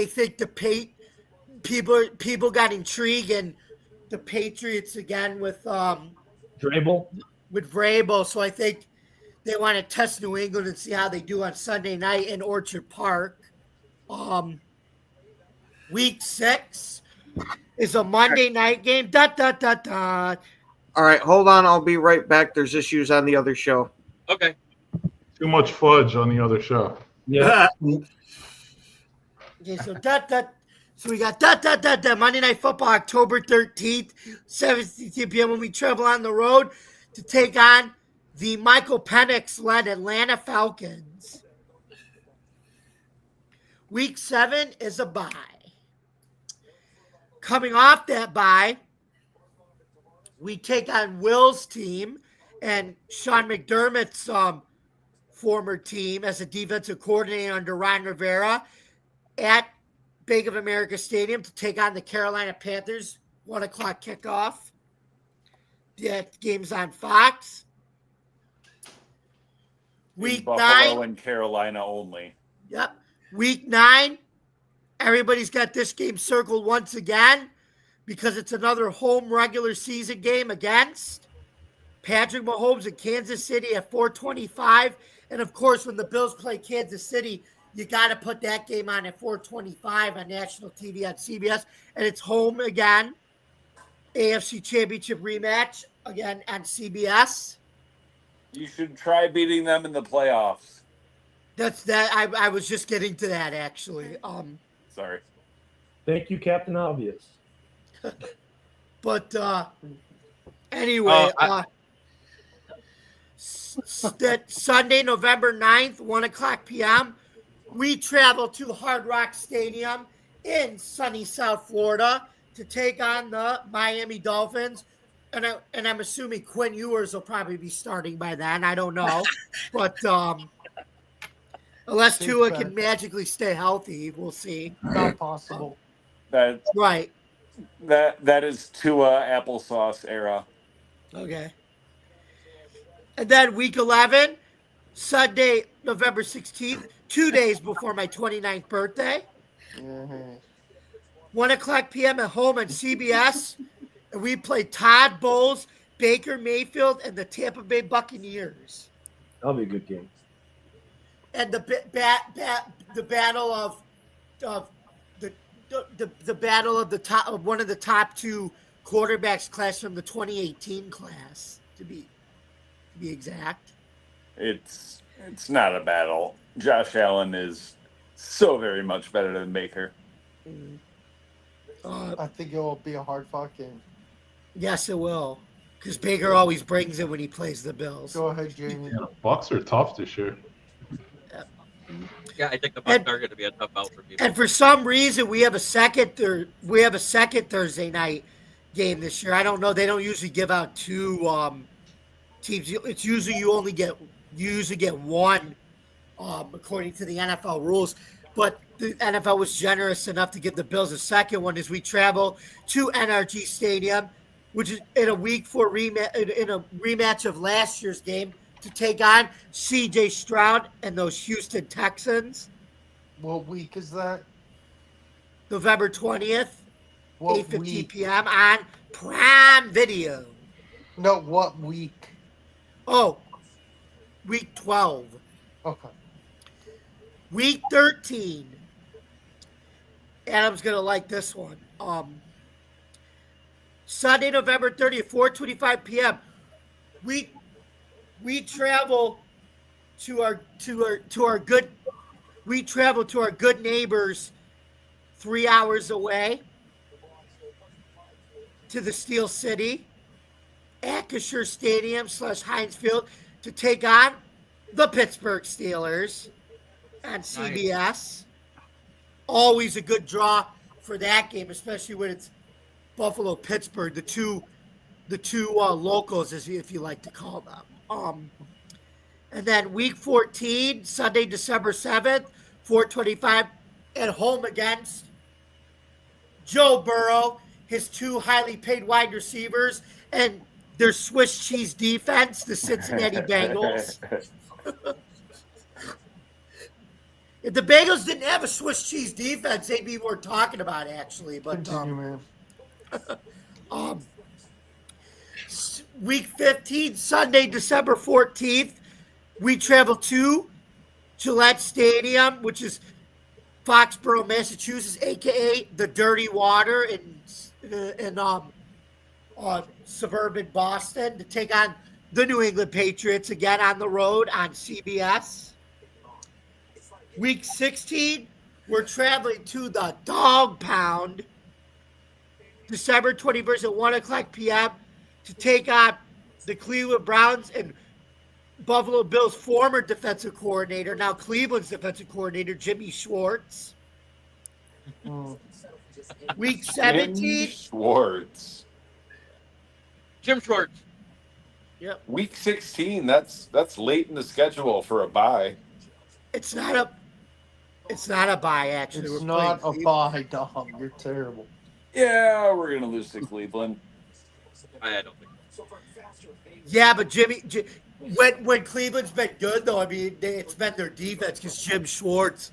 think people got intrigued in the Patriots again with Vrabel. So I think they want to test New England and see how they do on Sunday night in Orchard Park. Week 6 is a Monday night game. All right, hold on. I'll be right back. There's issues on the other show. Okay. Too much fudge on the other show. Yeah. Okay, so So we got Monday Night Football, October 13th, 7:15 p.m. when we travel on the road to take on the Michael Penix-led Atlanta Falcons. Week 7 is a bye. Coming off that bye, we take on Will's team and Sean McDermott's former team as a defensive coordinator under Ron Rivera at Bank of America Stadium to take on the Carolina Panthers. 1:00 kickoff. That game's on Fox. Week Buffalo 9 and Carolina only. Yep. Week 9. Everybody's got this game circled once again because it's another home regular season game against Patrick Mahomes in Kansas City at 4:25. And of course, when the Bills play Kansas City, you got to put that game on at 4:25 on national TV on CBS. And it's home again. AFC Championship rematch again on CBS. You should try beating them in the playoffs. That's that. I was just getting to that actually. Sorry. Thank you, Captain Obvious. But anyway, that Sunday, November 9th, 1:00 p.m., we travel to Hard Rock Stadium in sunny South Florida to take on the Miami Dolphins. And I'm assuming Quinn Ewers will probably be starting by then. I don't know. But unless Tua can magically stay healthy, we'll see. Not possible. Right. That is Tua applesauce era. Okay. And then week 11, Sunday, November 16th, 2 days before my 29th birthday. 1:00 p.m. at home on CBS. And we play Todd Bowles, Baker Mayfield, and the Tampa Bay Buccaneers. That'll be a good game. And the battle of the battle of the top of one of the top two quarterbacks class from the 2018 class to be exact. It's not a battle. Josh Allen is so very much better than Baker. I think it will be a hard fought game. Yes, it will. Because Baker always brings it when he plays the Bills. Go ahead, Jamie. Yeah, Bucks are tough this year. Yeah, I think the Bucks are going to be a tough out for people. And for some reason, we have a second Thursday night game this year. I don't know. They don't usually give out two teams. It's usually you usually get one, according to the NFL rules. But the NFL was generous enough to give the Bills a second one as we travel to NRG Stadium, which is in a week for rematch of last year's game to take on C.J. Stroud and those Houston Texans. What week is that? November 20th, 8:15 p.m. on Prime Video. No, what week? Oh, week 12. Okay. Week 13. Adam's going to like this one. Sunday, November 30th, 4:25 p.m. We travel to our good neighbors 3 hours away to the Steel City, Acrisure Stadium / Heinz Field to take on the Pittsburgh Steelers on CBS. Nice. Always a good draw for that game, especially when it's Buffalo Pittsburgh, the two locals, as if you like to call them. And then week 14, Sunday, December 7th, 4:25 at home against Joe Burrow, his two highly paid wide receivers, and their Swiss cheese defense, the Cincinnati Bengals. If the Bengals didn't have a Swiss cheese defense, they'd be worth talking about, actually. But week 15, Sunday, December 14th, we travel to Gillette Stadium, which is Foxborough, Massachusetts, a.k.a. the Dirty Water in suburban Boston, to take on the New England Patriots again on the road on CBS. Week 16, we're traveling to the Dog Pound, December 21st at 1 o'clock p.m. to take on the Cleveland Browns and Buffalo Bills' former defensive coordinator, now Cleveland's defensive coordinator, Jimmy Schwartz. Week 17. Jim Schwartz. Yep. Week 16, that's late in the schedule for a bye. It's not a bye, actually. It's not a bye, Dom. You're terrible. Yeah, we're going to lose to Cleveland. I don't think so. Yeah, but when Cleveland's been good, though, I mean, it's been their defense, because Jim Schwartz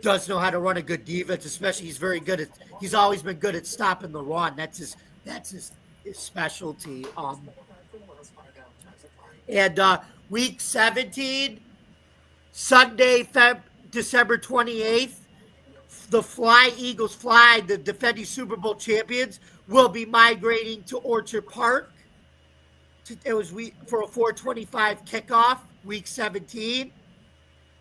does know how to run a good defense, especially he's always been good at stopping the run. That's his specialty. And week 17, Sunday, December 28th, the Eagles, the defending Super Bowl champions, will be migrating to Orchard Park. For a 4:25 kickoff, week 17.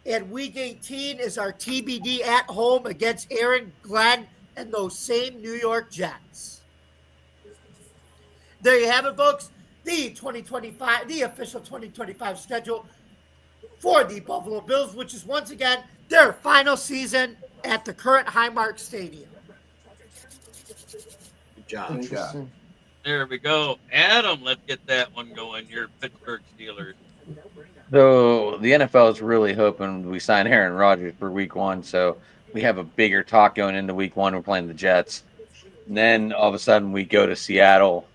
And week 18 is our TBD at home against Aaron Glenn and those same New York Jets. There you have it, folks. The official 2025 schedule for the Buffalo Bills, which is once again their final season at the current Highmark Stadium. Good job. Interesting. There we go. Adam, let's get that one going. Your Pittsburgh Steelers. So the NFL is really hoping we sign Aaron Rodgers for week 1. So we have a bigger talk going into week 1. We're playing the Jets. And then all of a sudden we go to Seattle,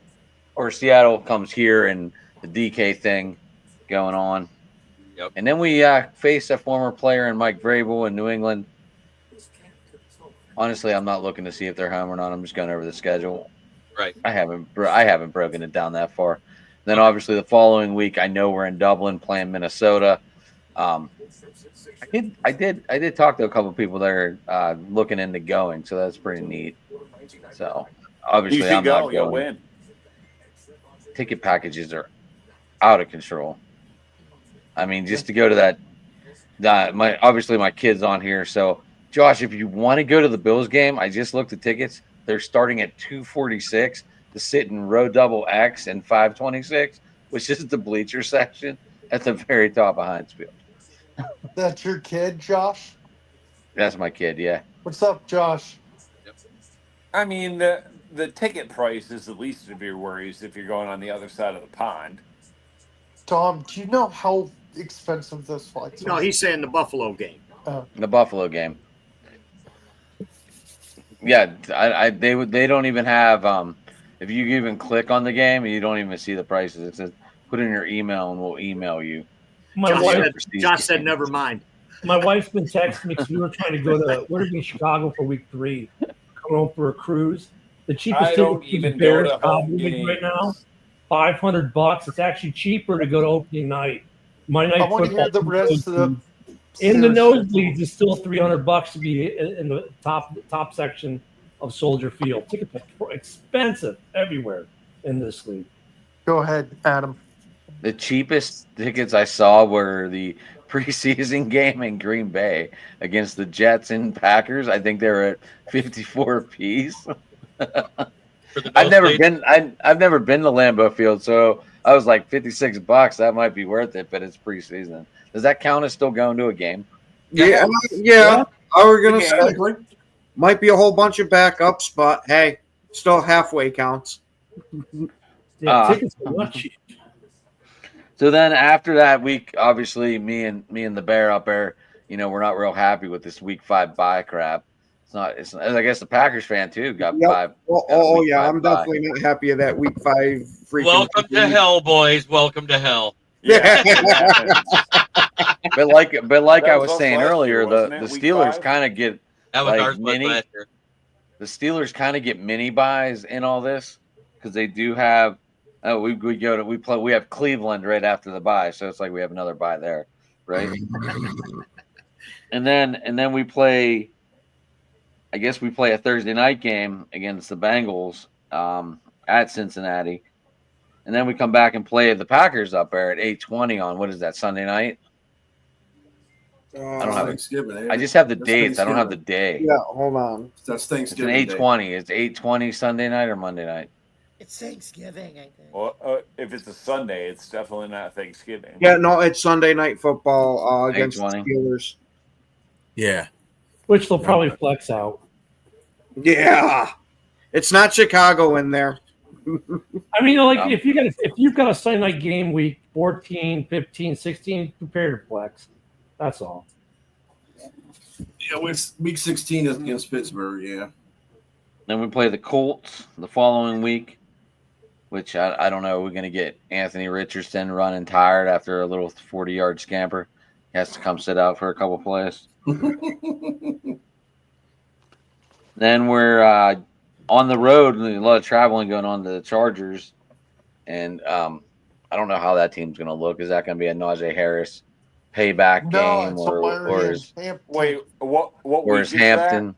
or Seattle comes here and the DK thing going on. Yep. And then we face a former player in Mike Vrabel in New England. Honestly, I'm not looking to see if they're home or not. I'm just going over the schedule. Right. I haven't broken it down that far. Then obviously the following week, I know we're in Dublin playing Minnesota. I did talk to a couple of people that are looking into going, so that's pretty neat. So obviously, You should I'm not go. You'll going. win. Ticket packages are out of control. I mean, just to go to that. My kid's on here, so Josh, if you want to go to the Bills game, I just looked at tickets. They're starting at $246 to sit in row double X and 526, which is the bleacher section at the very top of Heinz Field. That's your kid, Josh? That's my kid, yeah. What's up, Josh? I mean, the ticket price is the least of your worries if you're going on the other side of the pond. Tom, do you know how expensive this flight? No, he's saying the Buffalo game. The Buffalo game. Yeah, they don't even have if you even click on the game, you don't even see the prices. It says put in your email and we'll email you. Josh said never mind. My wife's been texting me because we were trying to we're going to be in Chicago for week 3, coming home for a cruise. The cheapest ticket to the Bears right now, $500. It's actually cheaper to go to opening night. Monday Night I want to hear the rest of the. In the nosebleeds, it's still $300 to be in the top section of Soldier Field. Tickets are expensive everywhere in this league. Go ahead, Adam. The cheapest tickets I saw were the preseason game in Green Bay against the Jets and Packers. I think they were at 54 apiece. I've never been to Lambeau Field, so I was like $56. That might be worth it, but it's preseason. Does that count as still going to a game? Yeah. I was gonna say might be a whole bunch of backups, but hey, still halfway counts. Yeah, tickets are not cheap. So then after that week, obviously me and the Bear up there, we're not real happy with this week 5 bye crap. It's I guess the Packers fan too got 5. I'm definitely not happy of that week 5 freaking. Welcome to hell, boys. Welcome to hell. Yeah. but like I was saying last earlier, year, the wasn't it? Week Steelers 5? kind of get That was ours mini. last year. The Steelers kind of get mini buys in all this because they do have. We have Cleveland right after the bye, so it's like we have another bye there, right? and then we play. I guess we play a Thursday night game against the Bengals at Cincinnati, and then we come back and play the Packers up there at 8:20 on what is that, Sunday night? I don't have Thanksgiving. I just have the dates. I don't have the day. Yeah, hold on. That's Thanksgiving. It's 8:20. It's 8:20 Sunday night or Monday night. It's Thanksgiving, I think. Well, if it's a Sunday, it's definitely not Thanksgiving. Yeah, no, it's Sunday night football against the Steelers. Yeah. Which they'll probably flex out. Yeah. It's not Chicago in there. I mean, if you've got a Sunday night game week 14, 15, 16, prepare to flex. That's all. Yeah, it's week 16 is against Pittsburgh, yeah. Then we play the Colts the following week, which I don't know. We're going to get Anthony Richardson running tired after a little 40-yard scamper. He has to come sit out for a couple plays. Then we're on the road, and a lot of traveling going on to the Chargers. And I don't know how that team's going to look. Is that going to be a Najee Harris payback game, or is wait, what or is Hampton?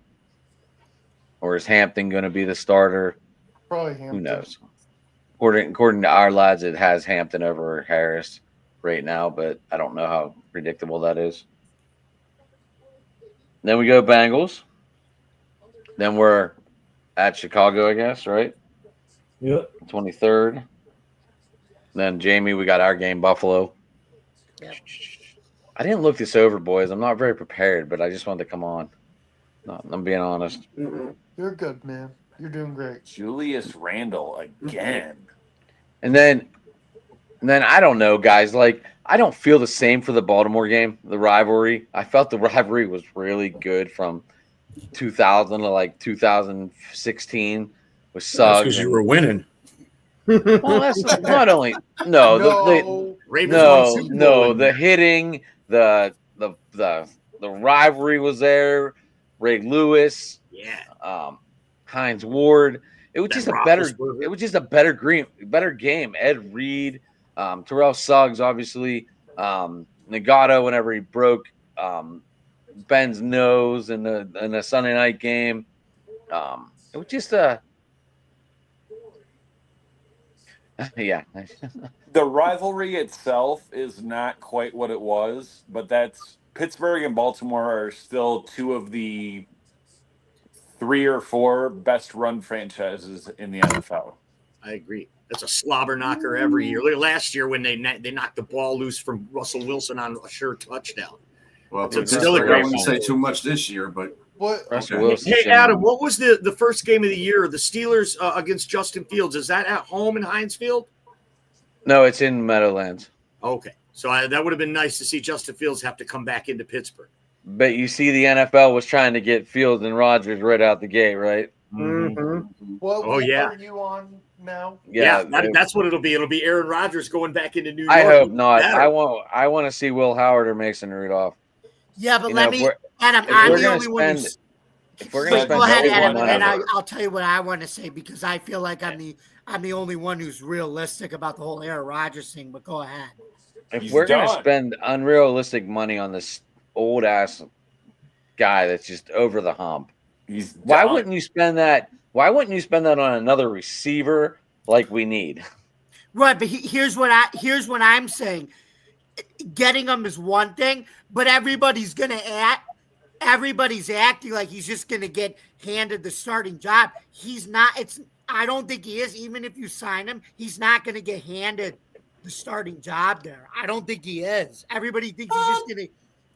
Or is Hampton going to be the starter? Probably Hampton. Who knows? According to our lads, it has Hampton over Harris right now, but I don't know how predictable that is. Then we go Bengals. Then we're at Chicago, I guess, right? Yep. 23rd. Then, Jamie, we got our game, Buffalo. Yep. I didn't look this over, boys. I'm not very prepared, but I just wanted to come on. No, I'm being honest. You're good, man. You're doing great. Julius Randle again. And then I don't know, guys. Like, I don't feel the same for the Baltimore game, the rivalry. I felt the rivalry was really good from 2000 to like 2016 with Suggs. Because you were winning. Well, that's not only the hitting, the rivalry was there. Ray Lewis, Hines Ward. It was just a better game. Ed Reed, Terrell Suggs, obviously. Nagato whenever he broke Ben's nose in the Sunday night game. It was just yeah. The rivalry itself is not quite what it was, but that's Pittsburgh and Baltimore are still two of the 3 or 4 best run franchises in the NFL. I agree. That's a slobber knocker every year. Look at last year when they knocked the ball loose from Russell Wilson on a sure touchdown. Well, it's still a great. I wouldn't say too much this year, but Hey, Adam, what was the first game of the year? The Steelers against Justin Fields. Is that at home in Heinz Field? No, it's in Meadowlands. Okay, so that would have been nice to see Justin Fields have to come back into Pittsburgh. But you see, the NFL was trying to get Fields and Rodgers right out the gate, right? Mm-hmm. What are you on now? Yeah, that's what it'll be. It'll be Aaron Rodgers going back into New York. I hope not. I want to see Will Howard or Mason Rudolph. Yeah, but Adam, I'm the only one who's. If we're going to go ahead, Adam, and I'll tell you what I want to say because I feel like I'm the only one who's realistic about the whole Aaron Rodgers thing. But go ahead. If we're going to spend unrealistic money on this old ass guy that's just over the hump, why wouldn't you spend that? Why wouldn't you spend that on another receiver like we need? Right, but here's what I'm saying. Getting him is one thing, but everybody's acting like he's just gonna get handed the starting job. He's not. I don't think he is. Even if you sign him, he's not gonna get handed the starting job there. I don't think he is. Everybody thinks he's just gonna.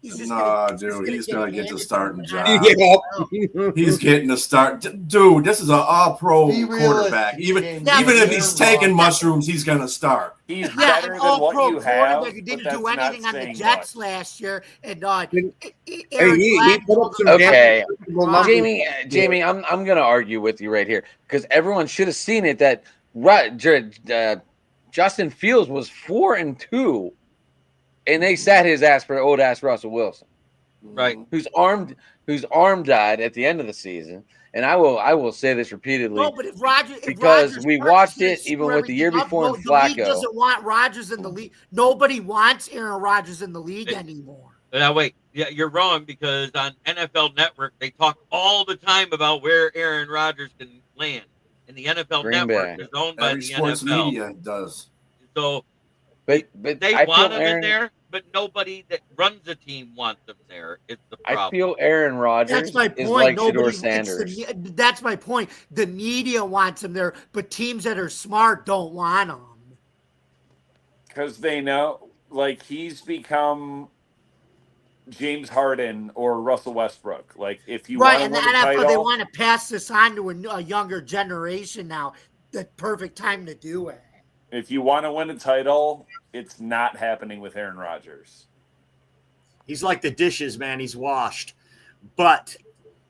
He's gonna get the starting job. He's getting the start. Dude, this is an all-pro quarterback. Even if he's taking mushrooms, he's gonna start. He's better than what you have. He didn't do anything on the Jets last year, and okay, Jamie, I'm gonna argue with you right here because everyone should have seen it that Justin Fields was 4-2. And they sat his ass for old ass Russell Wilson, right? Whose arm died at the end of the season. And I will say this repeatedly. No, but if Rodgers we watched it even with the year before in Flacco. The league doesn't want Rodgers in the league. Nobody wants Aaron Rodgers in the league anymore. Now wait, yeah, you're wrong because on NFL Network they talk all the time about where Aaron Rodgers can land, and the NFL Network is owned by the sports NFL. Media does. So. But they want him in there, but nobody that runs the team wants him there. It's the problem. I feel Aaron Rodgers is like Shedeur Sanders. That's my point. The media wants him there, but teams that are smart don't want him. Because they know, like, he's become James Harden or Russell Westbrook. Like, if you want to win the title, they want to pass this on to a younger generation now. The perfect time to do it. If you want to win a title, it's not happening with Aaron Rodgers. He's like the dishes, man. He's washed. But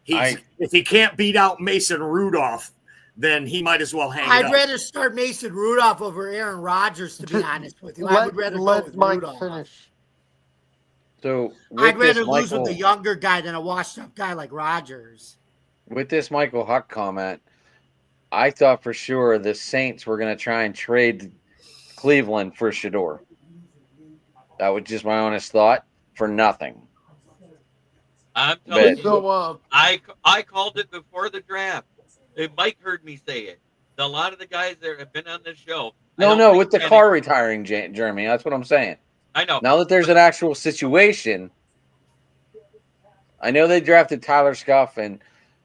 if he can't beat out Mason Rudolph, then he might as well hang I'd rather start Mason Rudolph over Aaron Rodgers, to be honest with you. I would rather let Mike finish. So I'd rather lose with a younger guy than a washed-up guy like Rodgers. With this Michael Huck comment, I thought for sure the Saints were going to try and trade Cleveland for Shedeur. That was just my honest thought for nothing. I'm telling you, I called it before the draft. Mike heard me say it. A lot of the guys that have been on this show. No, with the Carr retiring, Jeremy. That's what I'm saying. I know. Now that there's an actual situation, I know they drafted Tyler Scuff and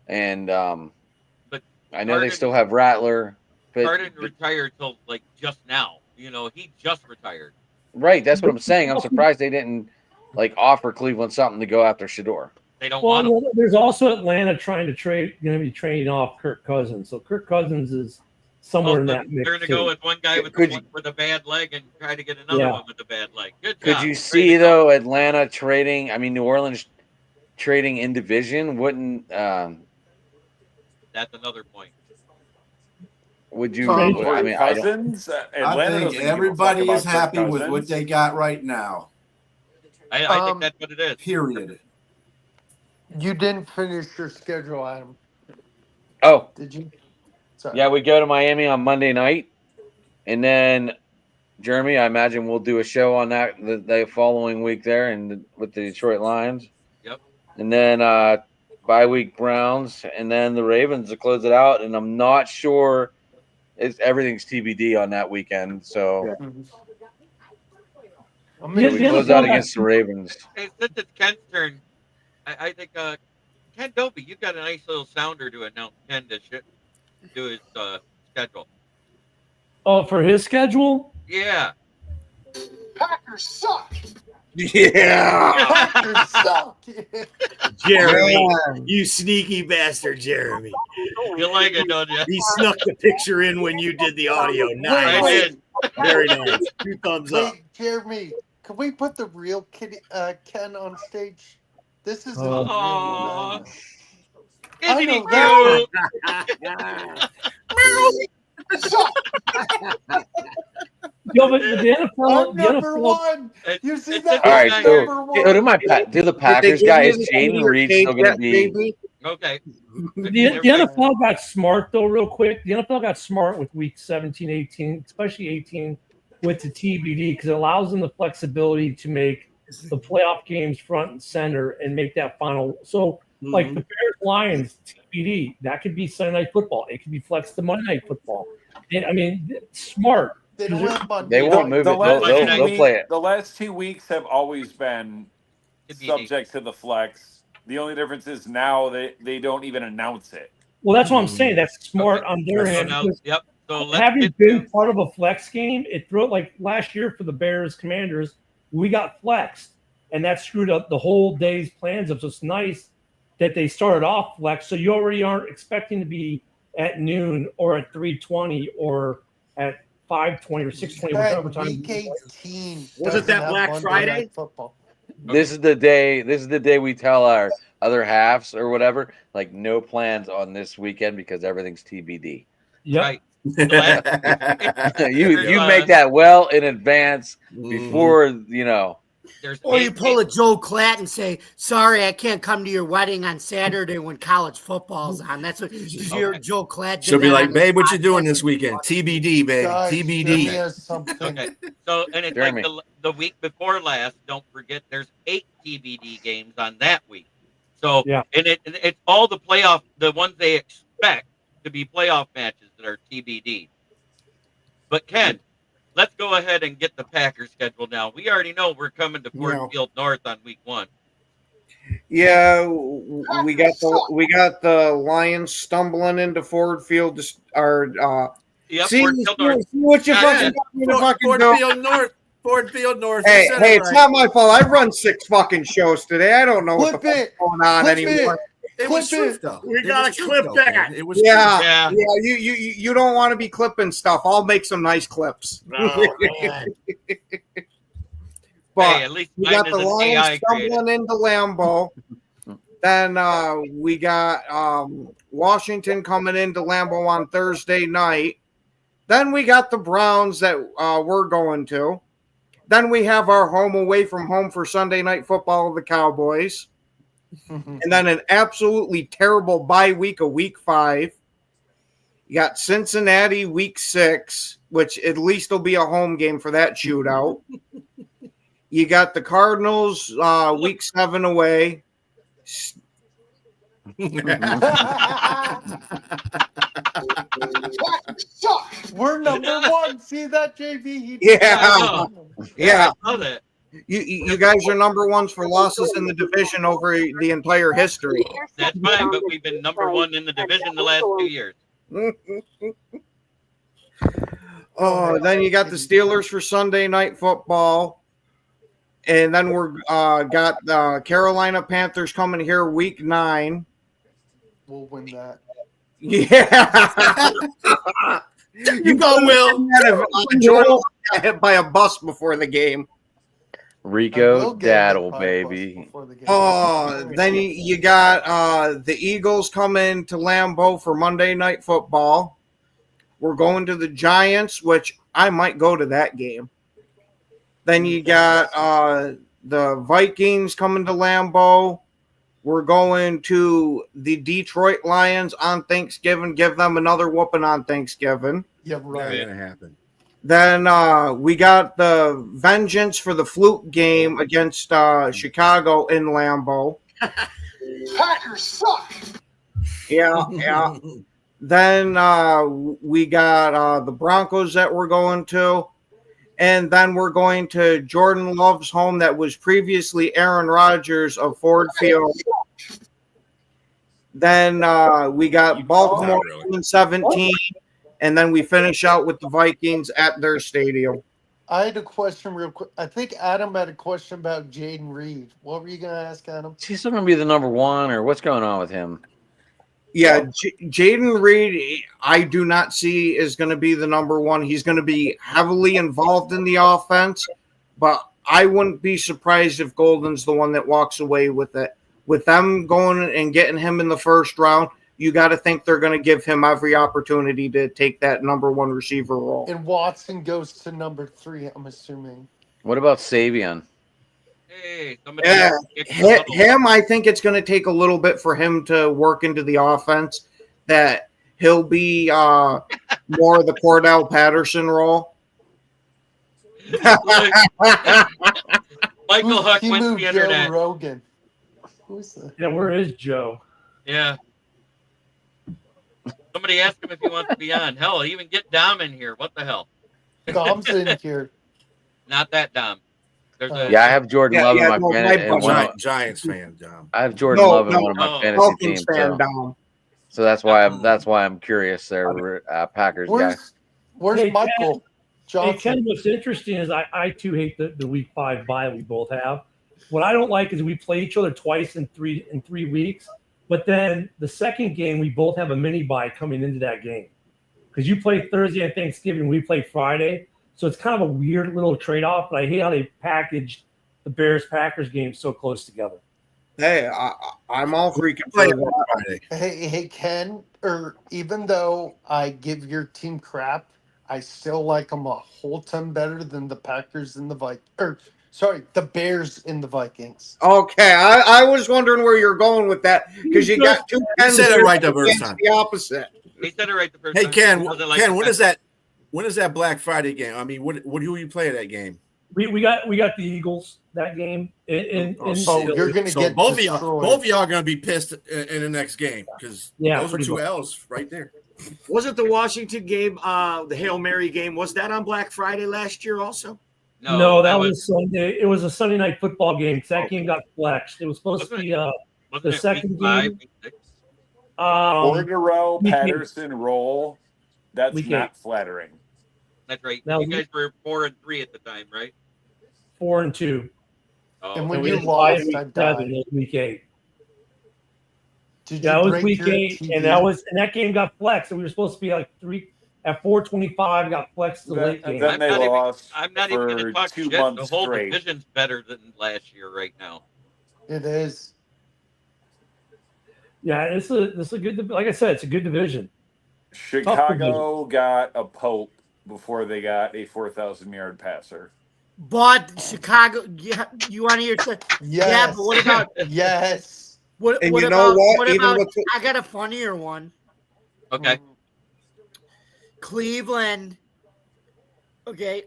but I know they still have Rattler. But Carr didn't retire till like just now. You know, he just retired. Right, that's what I'm saying. I'm surprised they didn't like offer Cleveland something to go after Shedeur. They don't want him. There's also Atlanta going to be trading off Kirk Cousins. So Kirk Cousins is somewhere in that mix. They're going to go with one guy with a bad leg and try to get another one with a bad leg. Good job. Could you see though Atlanta trading? I mean, New Orleans trading in division wouldn't. That's another point. Would you? I mean, Cousins. I think everybody is happy with what they got right now. I think that's what it is. Period. You didn't finish your schedule, Adam. Oh, did you? Sorry. Yeah, we go to Miami on Monday night, and then Jeremy, I imagine we'll do a show on that the following week there, and with the Detroit Lions. Yep. And then bye week Browns, and then the Ravens to close it out. And I'm not sure everything's TBD on that weekend. So we close out against the Ravens. Hey, since it's Ken's turn, I think Ken Dobie, you've got a nice little sounder to announce Ken to do his schedule. Oh, for his schedule? Yeah. Packers suck. Yeah. Packers suck. Jeremy, you sneaky bastard, Jeremy. You like it, don't you? He snuck the picture in when you did the audio. Nice. I did. Very nice. 2 thumbs up. Wait, Jeremy, can we put the real Ken on stage? This is Aww. I Isn't know he that. Yo, but the NFL, I'm number one. You see that? All right, so number do the Packers guys, Jaden Reed still going to be? Okay. The NFL got smart, though, real quick. The NFL got smart with week 17, 18, especially 18, with the TBD, because it allows them the flexibility to make the playoff games front and center and make that final. So, like the Bears Lions TBD, that could be Sunday Night Football. It could be flexed to Monday Night Football. And, I mean, smart. They won't move it. They'll play it. The last 2 weeks have always been subject to the flex. The only difference is now they don't even announce it. Well, that's what I'm saying. That's smart on their end. Yep. So having been part of a flex game, it threw like last year for the Bears Commanders, we got flexed, and that screwed up the whole day's plans up. So it's nice that they started off flex, so you already aren't expecting to be at noon or at 3:20 or at 5:20 or 6:20, whatever time. Week 18. Was it that Black Friday? Football. This is the day. This is the day we tell our other halves or whatever, like no plans on this weekend because everything's TBD. Yep. Right. you make that well in advance before you know. Or you pull a Joe Klatt and say, "Sorry, I can't come to your wedding on Saturday when college football's on." That's what Joe Klatt did. She'll be like, "Babe, what you doing this weekend?" TBD, babe. TBD. Okay. So, and it's like the week before last. Don't forget, there's 8 TBD games on that week. So, and it's all the playoff, the ones they expect to be playoff matches that are TBD. But Ken, let's go ahead and get the Packers schedule now. We already know we're coming to Ford Field North on week 1. Yeah, we got the Lions stumbling into Ford Field. See what you fucking Field North. Ford Field North. Hey, it's not my fault. I run 6 fucking shows today. I don't know what the fuck's going on anymore. It was truth, though. We gotta clip that. It was yeah. You don't want to be clipping stuff. I'll make some nice clips. Oh, man. But hey, at least we got the Lions stumbling into Lambeau. Then we got Washington coming into Lambeau on Thursday night. Then we got the Browns that we're going to. Then we have our home away from home for Sunday Night Football of the Cowboys. And then an absolutely terrible bye week of week 5. You got Cincinnati week 6, which at least will be a home game for that shootout. You got the Cardinals week 7 away. We're number 1. See that, JV? Yeah. I love it. You guys are number 1s for losses in the division over the entire history. That's fine, but we've been number 1 in the division the last 2 years. Oh, then you got the Steelers for Sunday Night Football. And then we're got the Carolina Panthers coming here week 9. We'll win that. Yeah. You go, Will. Jordan got hit by a bus before the game. Rico Daddle, baby. Oh, then you got the Eagles coming to Lambeau for Monday Night Football. We're going to the Giants, which I might go to that game. Then you got the Vikings coming to Lambeau. We're going to the Detroit Lions on Thanksgiving. Give them another whooping on Thanksgiving. Yeah, right. That's gonna happen. Then we got the vengeance for the fluke game against Chicago in Lambeau. Packers suck. Yeah. Then we got the Broncos that we're going to. And then we're going to Jordan Love's home that was previously Aaron Rodgers of Ford Field. Then we got Baltimore in 17. And then we finish out with the Vikings at their stadium. I had a question real quick. I think Adam had a question about Jaden Reed. What were you going to ask, Adam? Is he still going to be the number one, or what's going on with him? Yeah, Jaden Reed, I do not see is going to be the number one. He's going to be heavily involved in the offense, but I wouldn't be surprised if Golden's the one that walks away with it. With them going and getting him in the first round, you got to think they're going to give him every opportunity to take that number one receiver role. And Watson goes to number 3, I'm assuming. What about Savion? Hey, him, I think it's going to take a little bit for him to work into the offense. That he'll be more of the Cordell Patterson role. Michael Huck went to the internet. Joe Rogan. Who's that? Yeah, where is Joe? Yeah. Somebody asked him if he wants to be on. Hell, even get Dom in here. What the hell? Dom's in here. Not that Dom. I have Jordan Love in my fantasy. Giants fan, Dom. I have Jordan Love in one of my fantasy teams. So that's why I'm curious. There, Packers guy. Where's Michael? Hey, Ken, what's interesting is I too hate the week 5 bye we both have. What I don't like is we play each other twice in 3 weeks, but then the second game we both have a mini bye coming into that game because you play Thursday and Thanksgiving, we play Friday. So it's kind of a weird little trade-off, but I hate how they packaged the Bears-Packers game so close together. Hey, I'm all freaking for that. Hey, Ken, or even though I give your team crap, I still like them a whole ton better than the Packers and the the Bears and the Vikings. Okay, I was wondering where you're going with that because you got two. You said it right the first time. The opposite. He said it right the first time. Hey, Ken, when is that? When is that Black Friday game? I mean, who you play at that game? We got the Eagles that game. You're going to get both of y'all going to be pissed in the next game because those are 2 L's right there. Was it the Washington game, the Hail Mary game? Was that on Black Friday last year also? No, that was Sunday. It was a Sunday night football game because that game got flexed. It was supposed to be the second game. 4 in a row, Patterson roll. That's not flattering. That's right. You guys were 4-3 at the time, right? 4-2. Oh, and when you lost, I died. It was week 8. It was week 8, and that game got flexed. So we were supposed to be like 3 at 4:25. Got flexed to the late game. Then they lost. I'm not even going to talk 2 shit. months The whole straight. division's better than last year right now. It is. Yeah, this is a good. Like I said, it's a good division. Chicago got a Pope before they got a 4,000-yard passer. But Chicago, you want to hear? Yes. Yeah, but what about? Yes. What you about? know what? What Even about? I got a funnier one. Okay. Cleveland. Okay.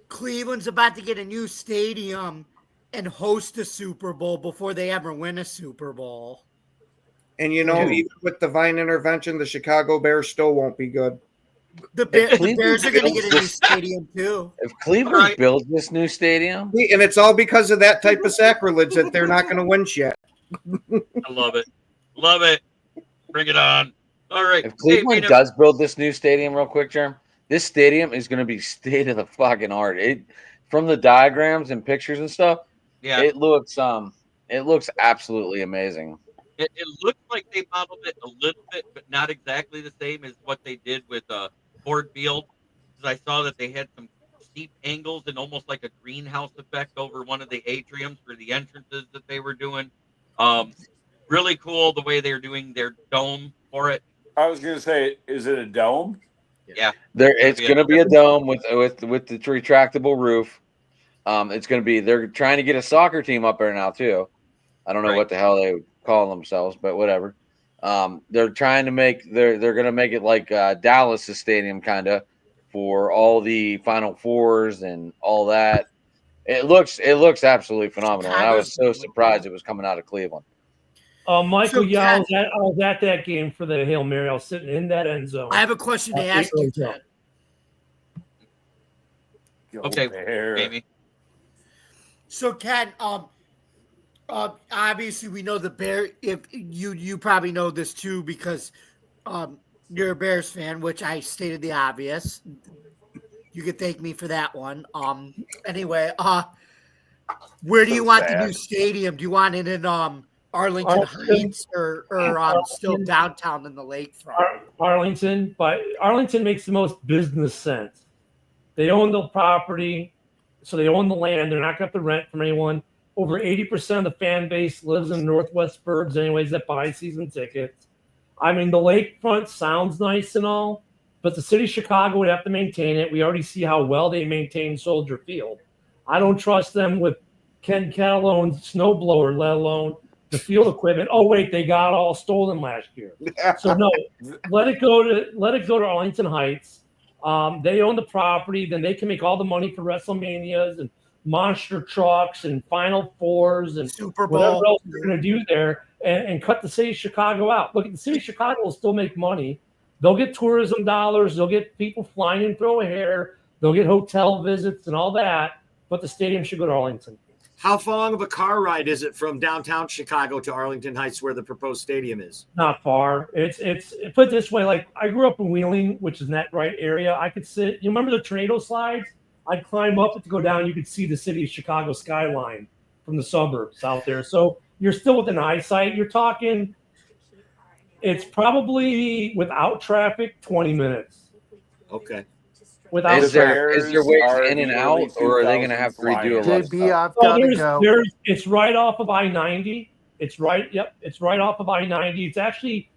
Cleveland's about to get a new stadium and host a Super Bowl before they ever win a Super Bowl. And even with divine intervention, the Chicago Bears still won't be good. The Bears are going to get a new stadium too. If Cleveland builds this new stadium, and it's all because of that type of sacrilege that they're not going to win yet. I love it. Love it. Bring it on. All right. If Cleveland does build this new stadium real quick, Jerm, this stadium is going to be state of the fucking art. From the diagrams and pictures and stuff, it looks absolutely amazing. It looks like they modeled it a little bit, but not exactly the same as what they did with Ford Field. Because I saw that they had some steep angles and almost like a greenhouse effect over one of the atriums for the entrances that they were doing. Really cool the way they're doing their dome for it. I was going to say, is it a dome? Yeah. It's going to be a dome with the retractable roof. It's going to be. They're trying to get a soccer team up there now too. I don't know what the hell they call themselves, but whatever. They're trying to make. They're going to make it like Dallas' stadium kind of for all the Final Fours and all that. It looks absolutely phenomenal. And I was so surprised it was coming out of Cleveland. Michael, I was at that game for the Hail Mary. I was sitting in that end zone. I have a question to ask you, Ken. Okay, Amy. So, Ken, obviously we know the Bears. If you probably know this too because you're a Bears fan, which I stated the obvious. You could thank me for that one. Anyway, where do you want the new stadium? Do you want it in Arlington Heights or still downtown in the lakefront? Arlington, but Arlington makes the most business sense. They own the property, so they own the land. They're not going to have to rent from anyone. Over 80% of the fan base lives in the Northwest Burbs anyways that buy season tickets. I mean, the lakefront sounds nice and all, but the city of Chicago would have to maintain it. We already see how well they maintain Soldier Field. I don't trust them with Ken Catalone's snowblower, let alone the field equipment. Oh, wait, they got all stolen last year. So no, let it go to Arlington Heights. They own the property, then they can make all the money for WrestleManias and monster trucks and Final Fours and Super Bowl, whatever else they're going to do there, and cut the city of Chicago out. Look, the city of Chicago will still make money. They'll get tourism dollars. They'll get people flying in through hair. They'll get hotel visits and all that. But the stadium should go to Arlington. How long of a car ride is it from downtown Chicago to Arlington Heights, where the proposed stadium is? Not far. It's put it this way. Like, I grew up in Wheeling, which is in that right area. I could sit. You remember the tornado slides? I'd climb up to go down. You could see the city of Chicago skyline from the suburbs out there. So you're still within eyesight. You're talking. It's probably without traffic 20 minutes. Okay. Without is there ways in and out, or are they going to have to redo a lot of JB, I've got to go. It's right off of I-90. It's right off of I-90. It's actually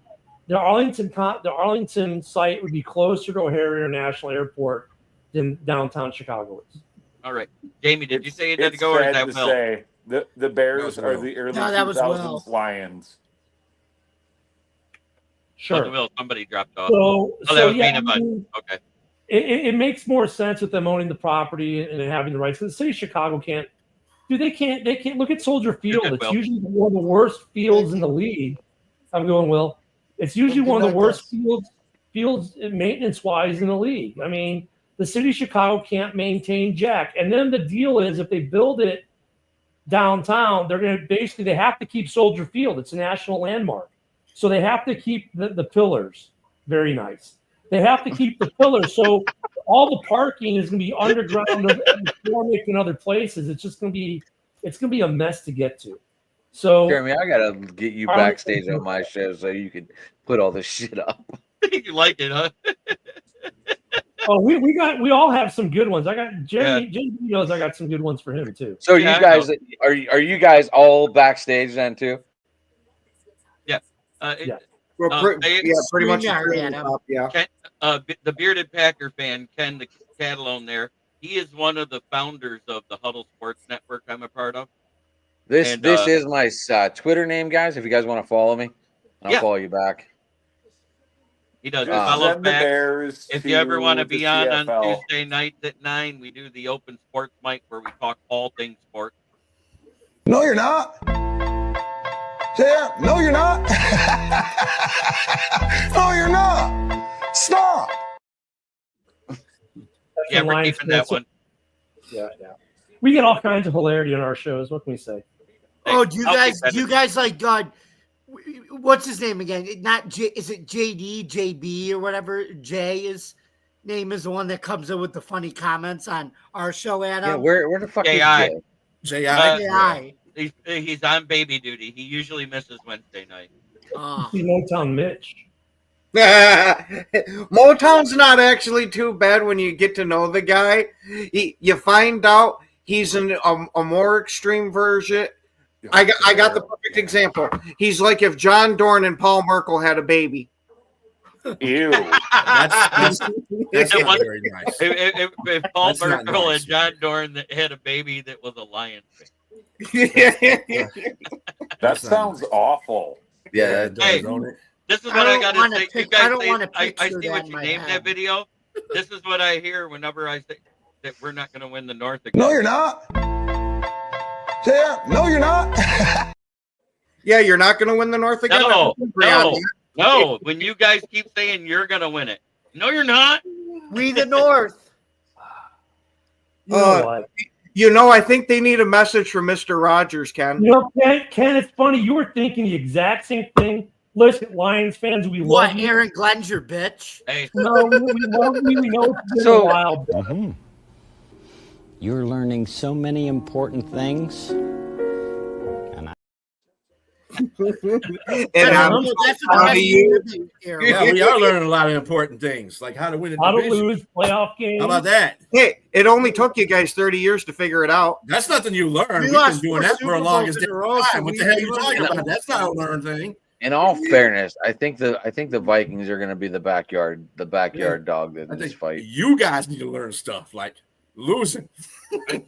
the Arlington site would be closer to O'Hare International Airport than downtown Chicago is. All right, Jamie, did you say you had to go, or is that Will? Say the Bears are the early 2000s Lions. Sure. Will, somebody dropped off. That was Peanut Butter. Okay. It makes more sense with them owning the property and having the rights. The city of Chicago can't. They can't look at Soldier Field. It's usually one of the worst fields in the league. I'm going, Will. It's usually one of the worst fields maintenance wise in the league. I mean, the city of Chicago can't maintain jack. And then the deal is, if they build it downtown, they're going to they have to keep Soldier Field. It's a national landmark, so they have to keep the pillars. Very nice. They have to keep the pillars, so all the parking is going to be underground and other places. It's just going to be a mess to get to. So, Jeremy, I got to get you backstage on my show so you can put all this shit up. You like it, huh? Oh, we all have some good ones. I got Jeremy. Jeremy knows I got some good ones for him too. So you guys are you guys all backstage then too? Yeah. Yeah. Pretty much. Ken, the bearded Packer fan, Ken the Catalone there, he is one of the founders of the Huddle Sports Network I'm a part of. This is my Twitter name, guys. If you guys want to follow me, I'll follow you back. He does follow back. If you ever want to be on Tuesday nights at 9, we do the open sports mic where we talk all things sports. No, you're not. Yeah, no, you're not. No, you're not. Stop. Yeah, we're keeping that one. Yeah. We get all kinds of hilarity on our shows. What can we say? Oh, do you guys like God? What's his name again? Is it JD, JB, or whatever? Jay's name is the one that comes in with the funny comments on our show, Adam. Yeah, where the fuck is Jay? J.I. He's on baby duty. He usually misses Wednesday night. Motown Mitch. Motown's not actually too bad when you get to know the guy. You find out he's a more extreme version. I got the perfect example. He's like if John Dorn and Paul Merkel had a baby. Ew. That's not very nice. If Paul Merkel and John Dorn had a baby that was a lion. That sounds awful. Yeah, hey, this is what I got to say. You guys say, I see what you named that video. This is what I hear whenever I say that we're not going to win the North again. No, you're not. No, you're not. Yeah, you're not going to win the North again. No. When you guys keep saying you're going to win it, no, you're not. We the North. I think they need a message from Mr. Rogers, Ken. Ken, it's funny. You were thinking the exact same thing. Listen, Lions fans, we love you. Aaron Glenn's your bitch? Hey. No, we love you. We know it's been a while. You're learning so many important things. We are learning a lot of important things, like how to win a division. How to lose playoff games. How about that? Hey, it only took you guys 30 years to figure it out. That's nothing you learn. We've been doing that for a longest time. What the hell are you talking about? That's not a learned thing. In all fairness, I think the Vikings are going to be the backyard dog in this fight. You guys need to learn stuff like losing. We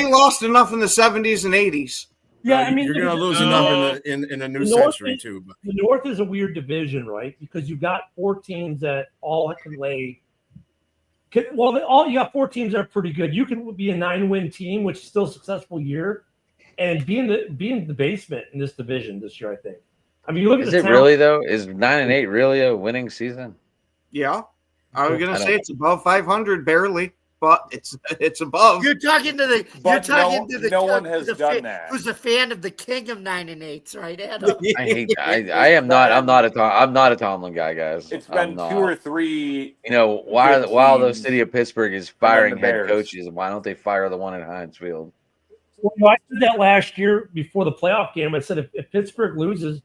lost enough in the 70s and 80s. Yeah, I mean, you're going to lose enough in a new century too. But. The North is a weird division, right? Because you've got 4 teams that all can lay. You got 4 teams that are pretty good. You can be a 9-win team, which is still a successful year, and be in the basement in this division this year. I think. I mean, you look at it really though? Is 9-8 really a winning season? Yeah, I was going to say it's above 500, barely. But it's above. You're talking to the. No one has done that. Who's a fan of the king of 9-8s, right, Adam? I hate. I am not. I'm not a Tomlin guy, guys. It's been 2 or 3. While the city of Pittsburgh is firing head coaches, why don't they fire the one at Heinz Field? Well, I said that last year before the playoff game. I said if Pittsburgh loses,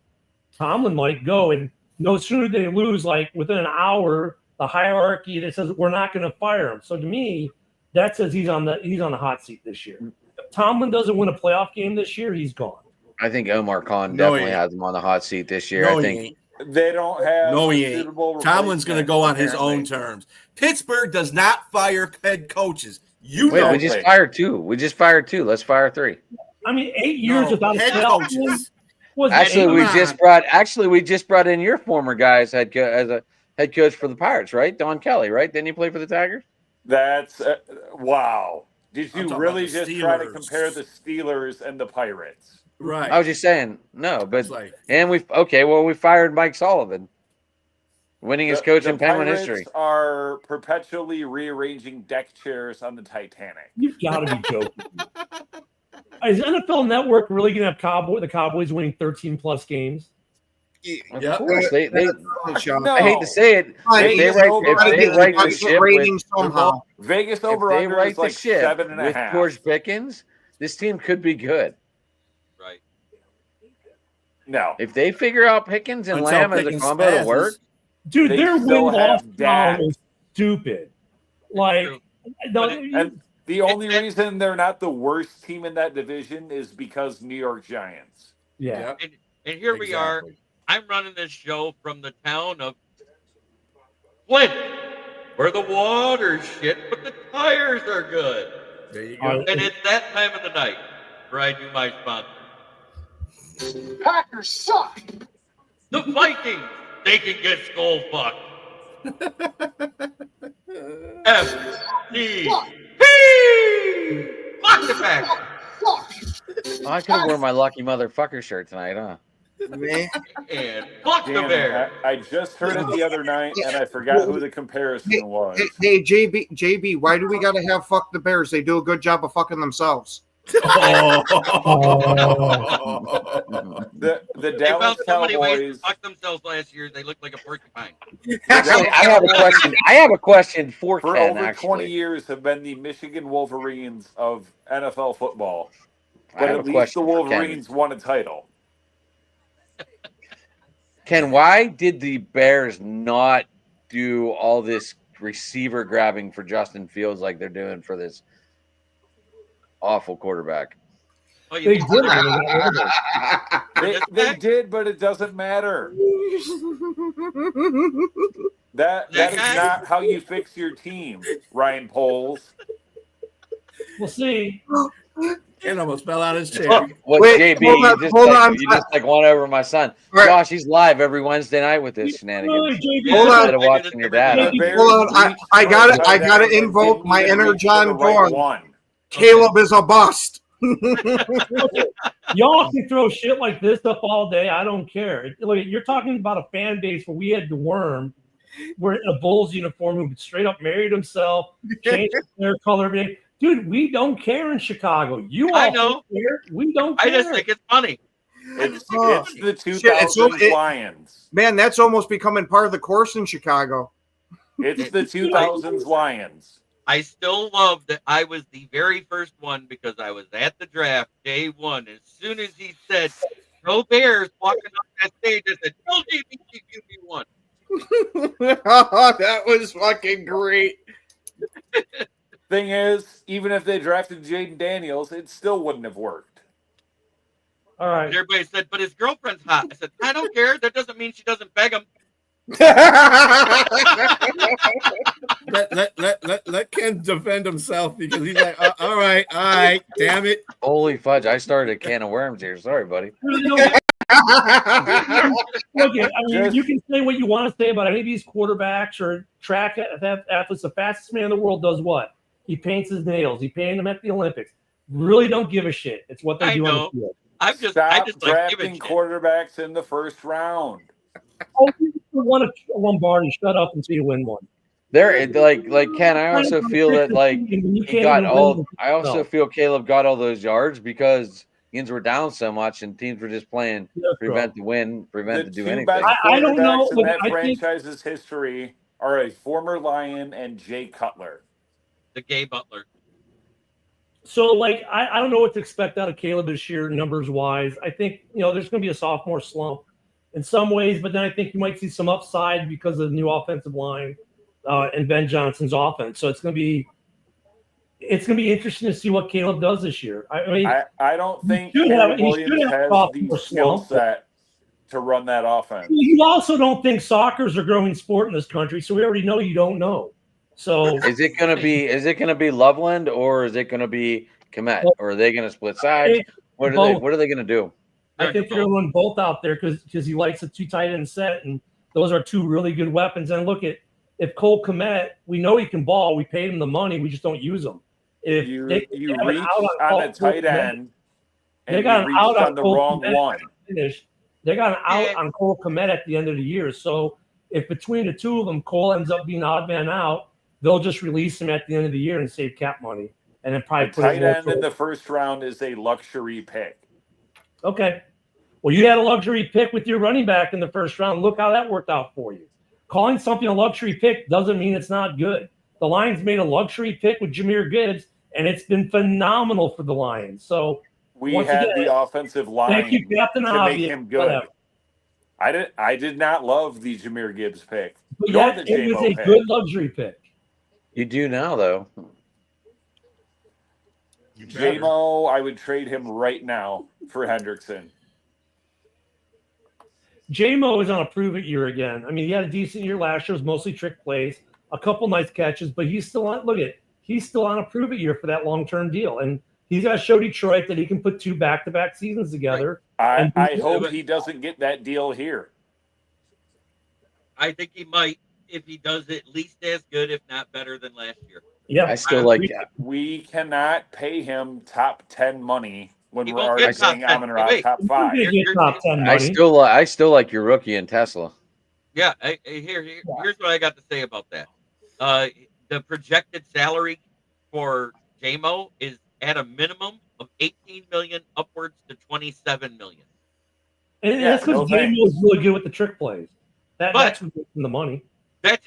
Tomlin might go, and no sooner they lose, like within an hour. The hierarchy that says we're not going to fire him. So to me, that says he's on the hot seat this year. If Tomlin doesn't win a playoff game this year, he's gone. I think Omar Khan definitely has him on the hot seat this year. I think they don't have. No, he ain't. Tomlin's going to go on his own terms. Pittsburgh does not fire head coaches. We just fired 2. Let's fire 3. I mean, 8 years without head coaches. We just brought in your former guys as a head coach for the Pirates, right? Don Kelly, right? Didn't he play for the Tigers? That's wow. Did you really just try to compare the Steelers and the Pirates? Right. I was just saying no, but we fired Mike Sullivan, winningest coach in Penguin history. Are perpetually rearranging deck chairs on the Titanic. You've got to be joking. Is NFL Network really going to have the Cowboys winning 13 plus games? Of course, I hate to say it. They write the ship somehow. Vegas over under is like 7.5 with George Pickens. This team could be good. Right. No, if they figure out Pickens and Lamb as a combo to work, dude, their win-loss is stupid. Like, and the only reason they're not the worst team in that division is because New York Giants. Yeah, and here we are. I'm running this show from the town of Flint, where the water's shit, but the tires are good. There you go. And it's that time of the night where I do my sponsor. Packers suck. The Vikings, they can get skull fucked. F-C-P! Fuck the Packers. I could have worn my lucky motherfucker shirt tonight, huh? And fuck the Bears. I just heard it the other night, and I forgot who the comparison was. Hey, JB, why do we got to have fuck the Bears? They do a good job of fucking themselves. The Dallas Cowboys fucked themselves last year. They looked like a porcupine. Actually, I have a question for Ken. For over 20 years, have been the Michigan Wolverines of NFL football. But at least the Wolverines won a title. Ken, why did the Bears not do all this receiver grabbing for Justin Fields like they're doing for this awful quarterback? They did, but it doesn't matter. That is not how you fix your team, Ryan Poles. We'll see. Ken almost fell out of his chair. What, Wait, JB? You just like won over my son. Right. Josh, he's live every Wednesday night with this shenanigans. Hold on. Instead of watching your dad. Hold on. I gotta invoke my inner John Dorn. Caleb is a bust. Y'all can throw shit like this up all day. I don't care. Look, you're talking about a fan base where we had the Worm, we're in a Bulls uniform who straight up married himself, changed their color. Dude, we don't care in Chicago. I know. Care. We don't care. I just think it's funny. It's the 2000s Lions. Man, that's almost becoming part of the course in Chicago. It's the 2000s Lions. I still love that I was the very first one because I was at the draft day one. As soon as he said, "Go Bears," walking up that stage, I said, "Tell JBQB1." Oh, that was fucking great. Thing is, even if they drafted Jaden Daniels, it still wouldn't have worked. All right. Everybody said, "But his girlfriend's hot." I said, "I don't care. That doesn't mean she doesn't beg him." let Ken defend himself because he's like, all right, damn it. Holy fudge! I started a can of worms here. Sorry, buddy. Look, I mean, you can say what you want to say about any of these quarterbacks or track athletes. The fastest man in the world does what? He paints his nails. He painted them at the Olympics. Really don't give a shit. It's what they do on the field. I just drafting quarterbacks in the first round. Oh, you won a Lombardi. Shut up and see you win one. There, like Ken. I also feel that he got all. I also feel Caleb got all those yards because teams were down so much and teams were just playing prevent to win, prevent to do anything. I don't know. In that franchise's history are a former Lion and Jay Cutler, the Gay Butler. So, I don't know what to expect out of Caleb this year, numbers wise. I think there's going to be a sophomore slump in some ways, but then I think you might see some upside because of the new offensive line and Ben Johnson's offense. So it's going to be interesting to see what Caleb does this year. I mean, I don't think Caleb Williams has the skill set to run that offense. You also don't think soccer's a growing sport in this country, so we already know you don't know. So is it going to be Loveland or is it going to be Komet, or are they going to split sides? What are they going to do? I think they're going to run both out there because he likes a two tight end set, and those are two really good weapons. And look at if Cole Komet, we know he can ball. We paid him the money. We just don't use him. If you reach on a tight end, and they got an out on the wrong one. They got an out on Cole Komet at the end of the year. So if between the two of them, Cole ends up being odd man out, they'll just release him at the end of the year and save cap money, and then probably put tight end in the first round is a luxury pick. Okay. Well, you had a luxury pick with your running back in the first round. Look how that worked out for you. Calling something a luxury pick doesn't mean it's not good. The Lions made a luxury pick with Jahmyr Gibbs, and it's been phenomenal for the Lions. So we had the offensive line to make him good. I did not love the Jahmyr Gibbs pick. But yet, it was a good luxury pick. You do now, though. J-Mo, I would trade him right now for Hendrickson. J-Mo is on a prove-it year again. I mean, he had a decent year last year. It was mostly trick plays, a couple nice catches, but he's still on. He's still on a prove-it year for that long-term deal, and he's got to show Detroit that he can put two back-to-back seasons together. I hope he doesn't get that deal here. I think he might if he does at least as good, if not better than last year. Yeah, I still like that. We cannot pay him top 10 money when we're already saying Amon-Ra top 5. I still like your rookie in Tesla. Yeah, here's what I got to say about that. The projected salary for J-Mo is at a minimum of $18 million, upwards to $27 million. And that's because J-Mo is really good with the trick plays. That's the money. That's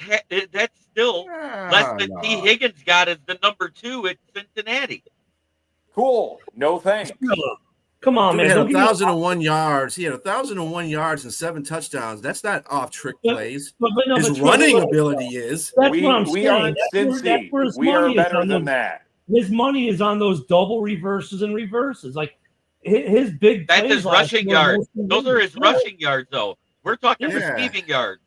still less than T. Higgins got as the number 2 at Cincinnati. Cool. No thanks. Come on, man. He had 1,001 yards. He had 1,001 yards and 7 touchdowns. That's not off trick plays. His running ability is. That's what I'm saying. We aren't Cincy. We are better than that. His money is on those double reverses and reverses. Like his big plays. That's his rushing yards. Those are his rushing yards, though. We're talking receiving yards.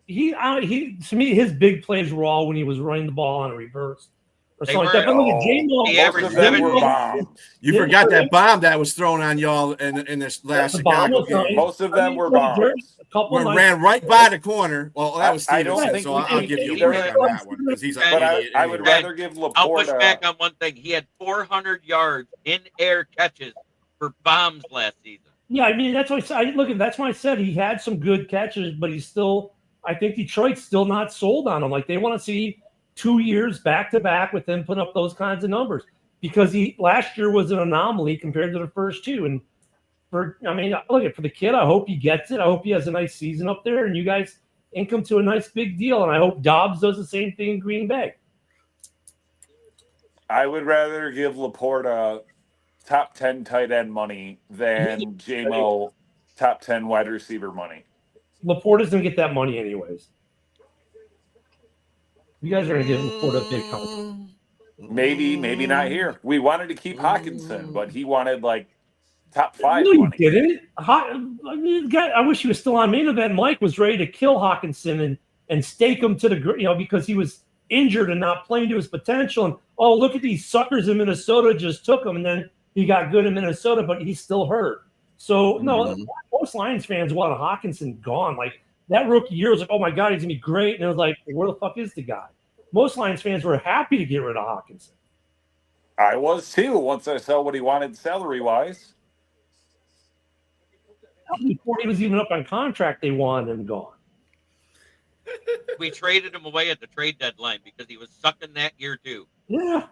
He to me, his big plays were all when he was running the ball on a reverse. or something like that. But look at J-Mo. Most of them were bombs. You forgot that bomb that was thrown on y'all in this last Chicago game. Most of them were bombs. Ran right by the corner. Well, that was I don't Stevenson, think so we I'll did give you a either. break on that one because he's. But I would rather give Laporta. I'll push back on one thing. He had 400 yards in air catches for bombs last season. Yeah, I mean that's why that's why I said he had some good catches, but he's still. I think Detroit's still not sold on him. Like they want to see 2 years back to back with him putting up those kinds of numbers because he last year was an anomaly compared to the first two. And for the kid, I hope he gets it. I hope he has a nice season up there, and you guys ink him to a nice big deal. And I hope Dobbs does the same thing in Green Bay. I would rather give Laporta top 10 tight end money than J-Mo top 10 wide receiver money. Laporta's going to get that money anyways. You guys are going to give Laporta a big contract. Maybe not here. We wanted to keep Hawkinson, but he wanted like top 5 No, money. You didn't. I wish he was still on main event. Mike was ready to kill Hawkinson and stake him to the because he was injured and not playing to his potential. And look at these suckers in Minnesota just took him, and then he got good in Minnesota, but he's still hurt. So no, most Lions fans wanted Hawkinson gone. Like that rookie year was like, oh my God, he's gonna be great. And it was like, where the fuck is the guy? Most Lions fans were happy to get rid of Hawkinson. I was too once I saw what he wanted salary wise. Before he was even up on contract, they wanted him gone. We traded him away at the trade deadline because he was sucking that year too. Yeah.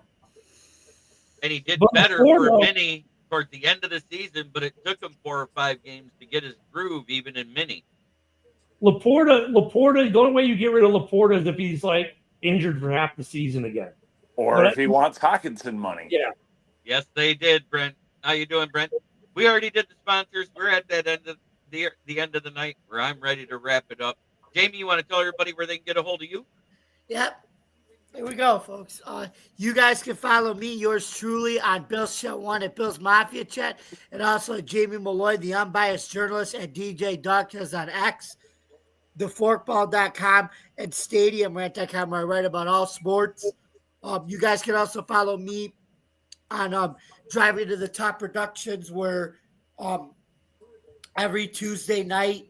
And he did better for many towards the end of the season, but it took him 4 or 5 games to get his groove, even in mini. Laporta, the only way you get rid of Laporta is if he's like injured for half the season again. Or if he wants Hawkinson money. Yeah. Yes, they did, Brent. How you doing, Brent? We already did the sponsors. We're at that end of the end of the night where I'm ready to wrap it up. Jamie, you want to tell everybody where they can get a hold of you? Yep. Here we go, folks. You guys can follow me, yours truly, on Bill's Show 1 at Bill's Mafia Chat, and also at Jamie Malloy, the unbiased journalist, at DJ Dogcast on X, theforkball.com, and StadiumRant.com, where I write about all sports. You guys can also follow me on Driving to the Top Productions, where every Tuesday night,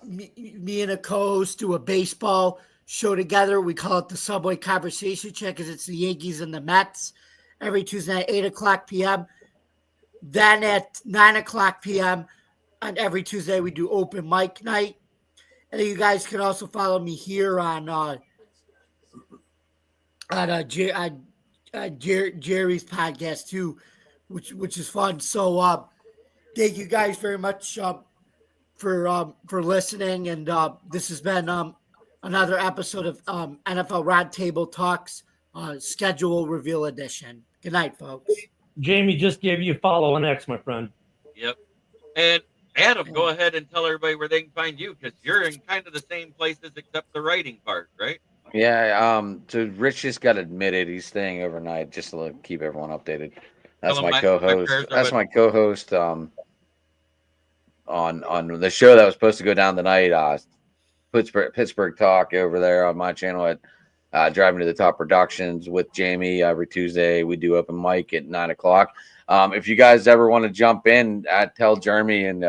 me and a co-host do a baseball show together. We call it the Subway Conversation Check because it's the Yankees and the Mets every Tuesday at 8 o'clock p.m. Then at 9 o'clock p.m. on every Tuesday, we do open mic night. And you guys can also follow me here on Jerry's podcast too, which is fun. So thank you guys very much for listening. And this has been another episode of NFL Roundtable Talks, schedule reveal edition. Good night, folks. Jamie just gave you a follow on X, my friend. Yep. And Adam, go ahead and tell everybody where they can find you because you're in kind of the same places except the writing part, right? Yeah. So Rich just got admitted. He's staying overnight just to keep everyone updated. That's my co-host. That's my co-host on the show that was supposed to go down tonight. Pittsburgh Talk over there on my channel at Driving to the Top Productions with Jamie. Every Tuesday we do open mic at 9 o'clock. If you guys ever want to jump in, tell Jeremy and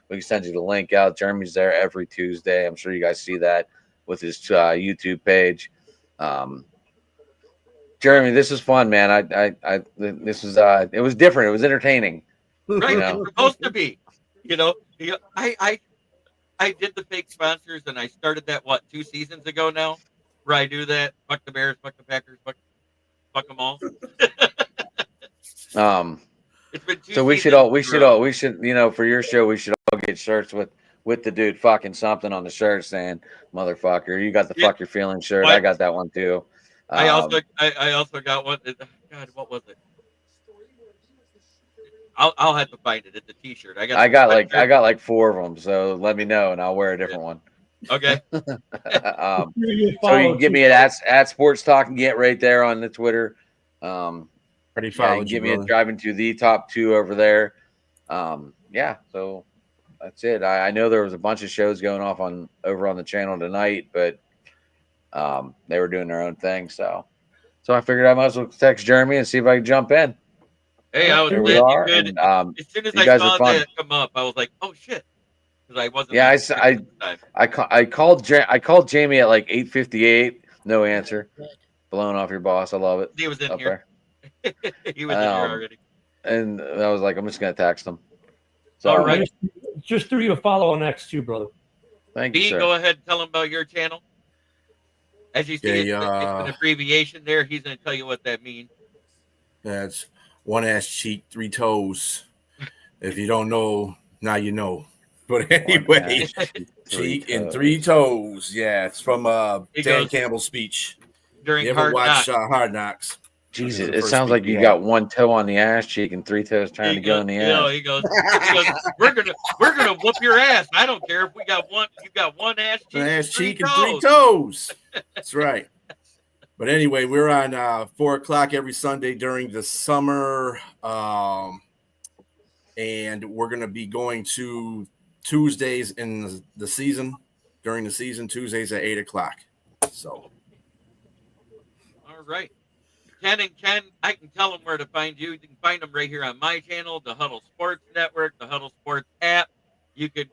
we can send you the link out. Jeremy's there every Tuesday. I'm sure you guys see that with his YouTube page. Jeremy, this is fun, man. This was it was different. It was entertaining. Right, it's supposed to be. I did the fake sponsors, and I started that 2 seasons ago now, where I do that. Fuck the Bears, fuck the Packers, fuck them all. It's been 2 so we should for your show we should all get shirts with the dude fucking something on the shirt saying "motherfucker." You got the fuck your feelings shirt. I got that one too. I also got one. God, what was it? I'll have to find it. It's a T-shirt. I got like 4 of them. So let me know and I'll wear a different one. Okay. So you can get me at Sports Talk and get right there on the Twitter. Pretty fun. Give me a Driving to the Top 2 over there. So that's it. I know there was a bunch of shows going off over on the channel tonight, but they were doing their own thing. So So I figured I might as well text Jeremy and see if I can jump in. Hey, I was glad you could. As soon as I saw that come up, I was like, "Oh shit!" Because I wasn't. Yeah, I called Jamie at like 8:58. No answer. Blowing off your boss. I love it. He was in up here. There. He was in here already. And I was like, I'm just gonna text him. So, all right. Just threw you a follow on X too, brother. Thank you, sir. Go ahead and tell him about your channel. As you see, it's an abbreviation there. He's going to tell you what that means. That's one ass cheek, 3 toes. If you don't know, now you know. But anyway, cheek and 3 toes. Yeah, it's from Dan Campbell's speech. During you ever watch Hard Knocks? Jesus, it sounds like you got 1 toe on the ass cheek and 3 toes trying to go in the ass. He goes, we're gonna whoop your ass. I don't care if we got one. You got 1 ass cheek, and 3 toes. That's right. But anyway, we're on 4:00 every Sunday during the summer, and we're gonna be going to Tuesdays in the season during the season. Tuesdays at 8:00. So, all right. Ken and Ken, I can tell them where to find you. You can find them right here on my channel, the Huddle Sports Network, the Huddle Sports app. You could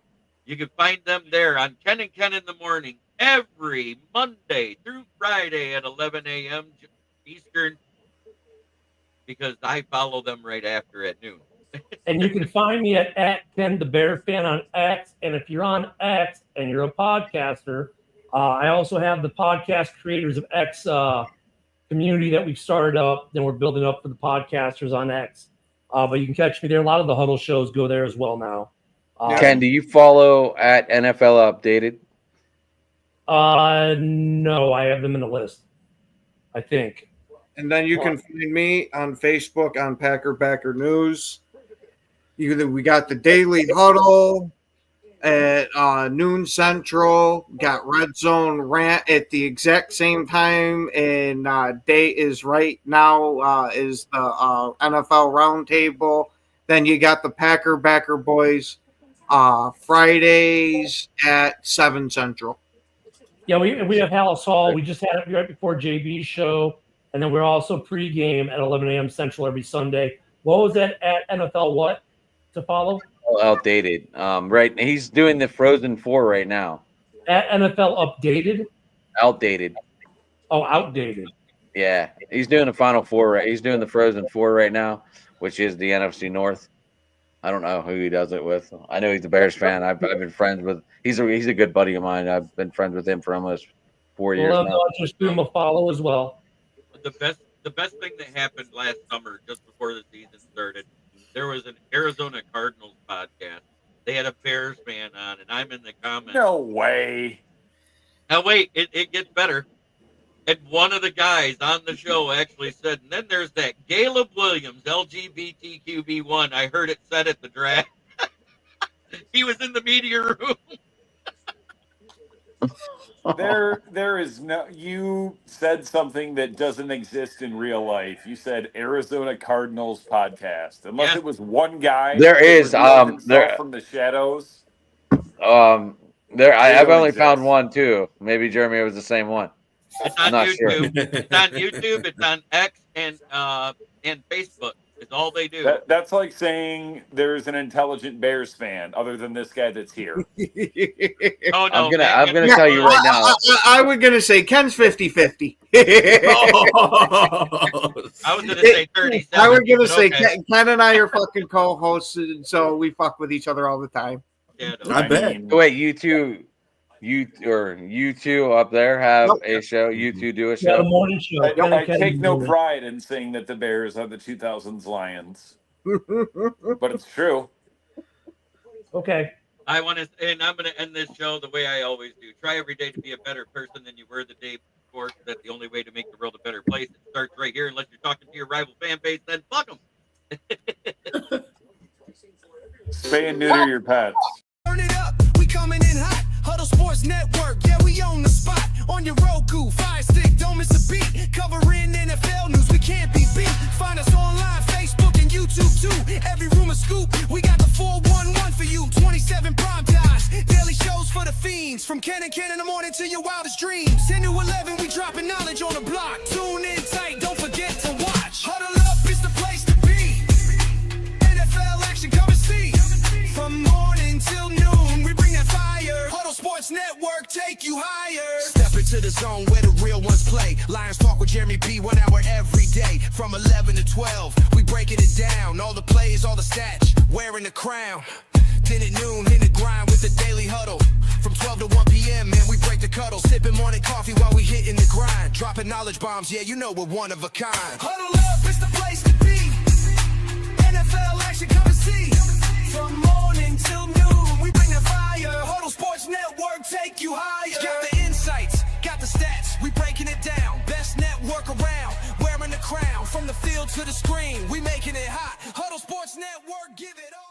find them there on Ken and Ken in the morning every Monday through Friday at 11 a.m. Eastern, because I follow them right after at noon. And you can find me at Ken the Bear Fan on X. And if you're on X and you're a podcaster, I also have the Podcast Creators of X community that we've started up, then we're building up for the podcasters on X. But you can catch me there. A lot of the Huddle shows go there as well now. Ken, do you follow at NFL Updated? No, I have them in the list, I think. And then you can find me on Facebook on Packer Backer News. We got the Daily Huddle at noon Central. Got Red Zone Rant at the exact same time, and day is right now is the NFL Roundtable. Then you got the Packer Backer Boys Fridays at 7 Central. Yeah, we have Hallis Hall. We just had it right before JB's show, and then we're also pregame at 11 a.m. Central every Sunday. What was that at NFL? What to follow? Outdated. Right. He's doing the Frozen 4 right now. At NFL Updated? Outdated. Oh, outdated. Yeah. He's doing the Final Four. Right? He's doing the Frozen 4 right now, which is the NFC North. I don't know who he does it with. I know he's a Bears fan. I've been friends with. He's a good buddy of mine. I've been friends with him for almost 4 years now. I'll just do him a follow as well. The best thing that happened last summer, just before the season started, there was an Arizona Cardinals podcast. They had a Bears fan on, and I'm in the comments. No way. Now, wait, it gets better. And one of the guys on the show actually said, and then there's that Caleb Williams, LGBTQB1. I heard it said at the draft. He was in the media room. There is no. You said something that doesn't exist in real life. You said Arizona Cardinals podcast. Unless it was one guy. There is there from the shadows. I've only found one too. Maybe Jeremy was the same one. It's on YouTube. Sure. It's on YouTube. It's on X and Facebook. It's all they do. That's like saying there's an intelligent Bears fan, other than this guy that's here. Oh no! I'm gonna tell you right now. I was gonna say Ken's 50-50. I was gonna say 37. I was gonna say Ken and I are fucking co-hosts, and so we fuck with each other all the time. Yeah, I bet. Wait, you two up there have a show. You two do a show. Yeah, a morning show. I take no pride in saying that the Bears are the 2000s Lions, but it's true. Okay. I'm going to end this show the way I always do. Try every day to be a better person than you were the day before. That's the only way to make the world a better place. It starts right here. Unless you're talking to your rival fan base, then fuck them. Spay and neuter your pets. Turn it up. We coming in hot. Huddle Sports Network. Yeah, we own the spot. On your Roku, Fire Stick, don't miss a beat. Covering NFL news, we can't be beat. Find us online, Facebook and YouTube too. Every room a scoop. We got the 411 for you. 27 prime times. Daily shows for the fiends. From Ken and Ken in the morning to your wildest dreams. 10 to 11, we dropping knowledge on the block. Tune in tight. you higher. Step into the zone where the real ones play. Lions Talk with Jeremy B, 1 hour every day. From 11 to 12, we breaking it down. All the plays, all the stats, wearing the crown. Then at noon, in the grind with the daily huddle. From 12 to 1 p.m., man, we break the cuddle. Sipping morning coffee while we hitting the grind. Dropping knowledge bombs, yeah, you know we're one of a kind. Huddle up, it's the place to be. NFL action, come and see. From morning till noon, we bring the fire. Huddle Sports Network, take you higher. Got the insights, got the stats, we breaking it down. Best network around, wearing the crown. From the field to the screen, we making it hot. Huddle Sports Network, give it all.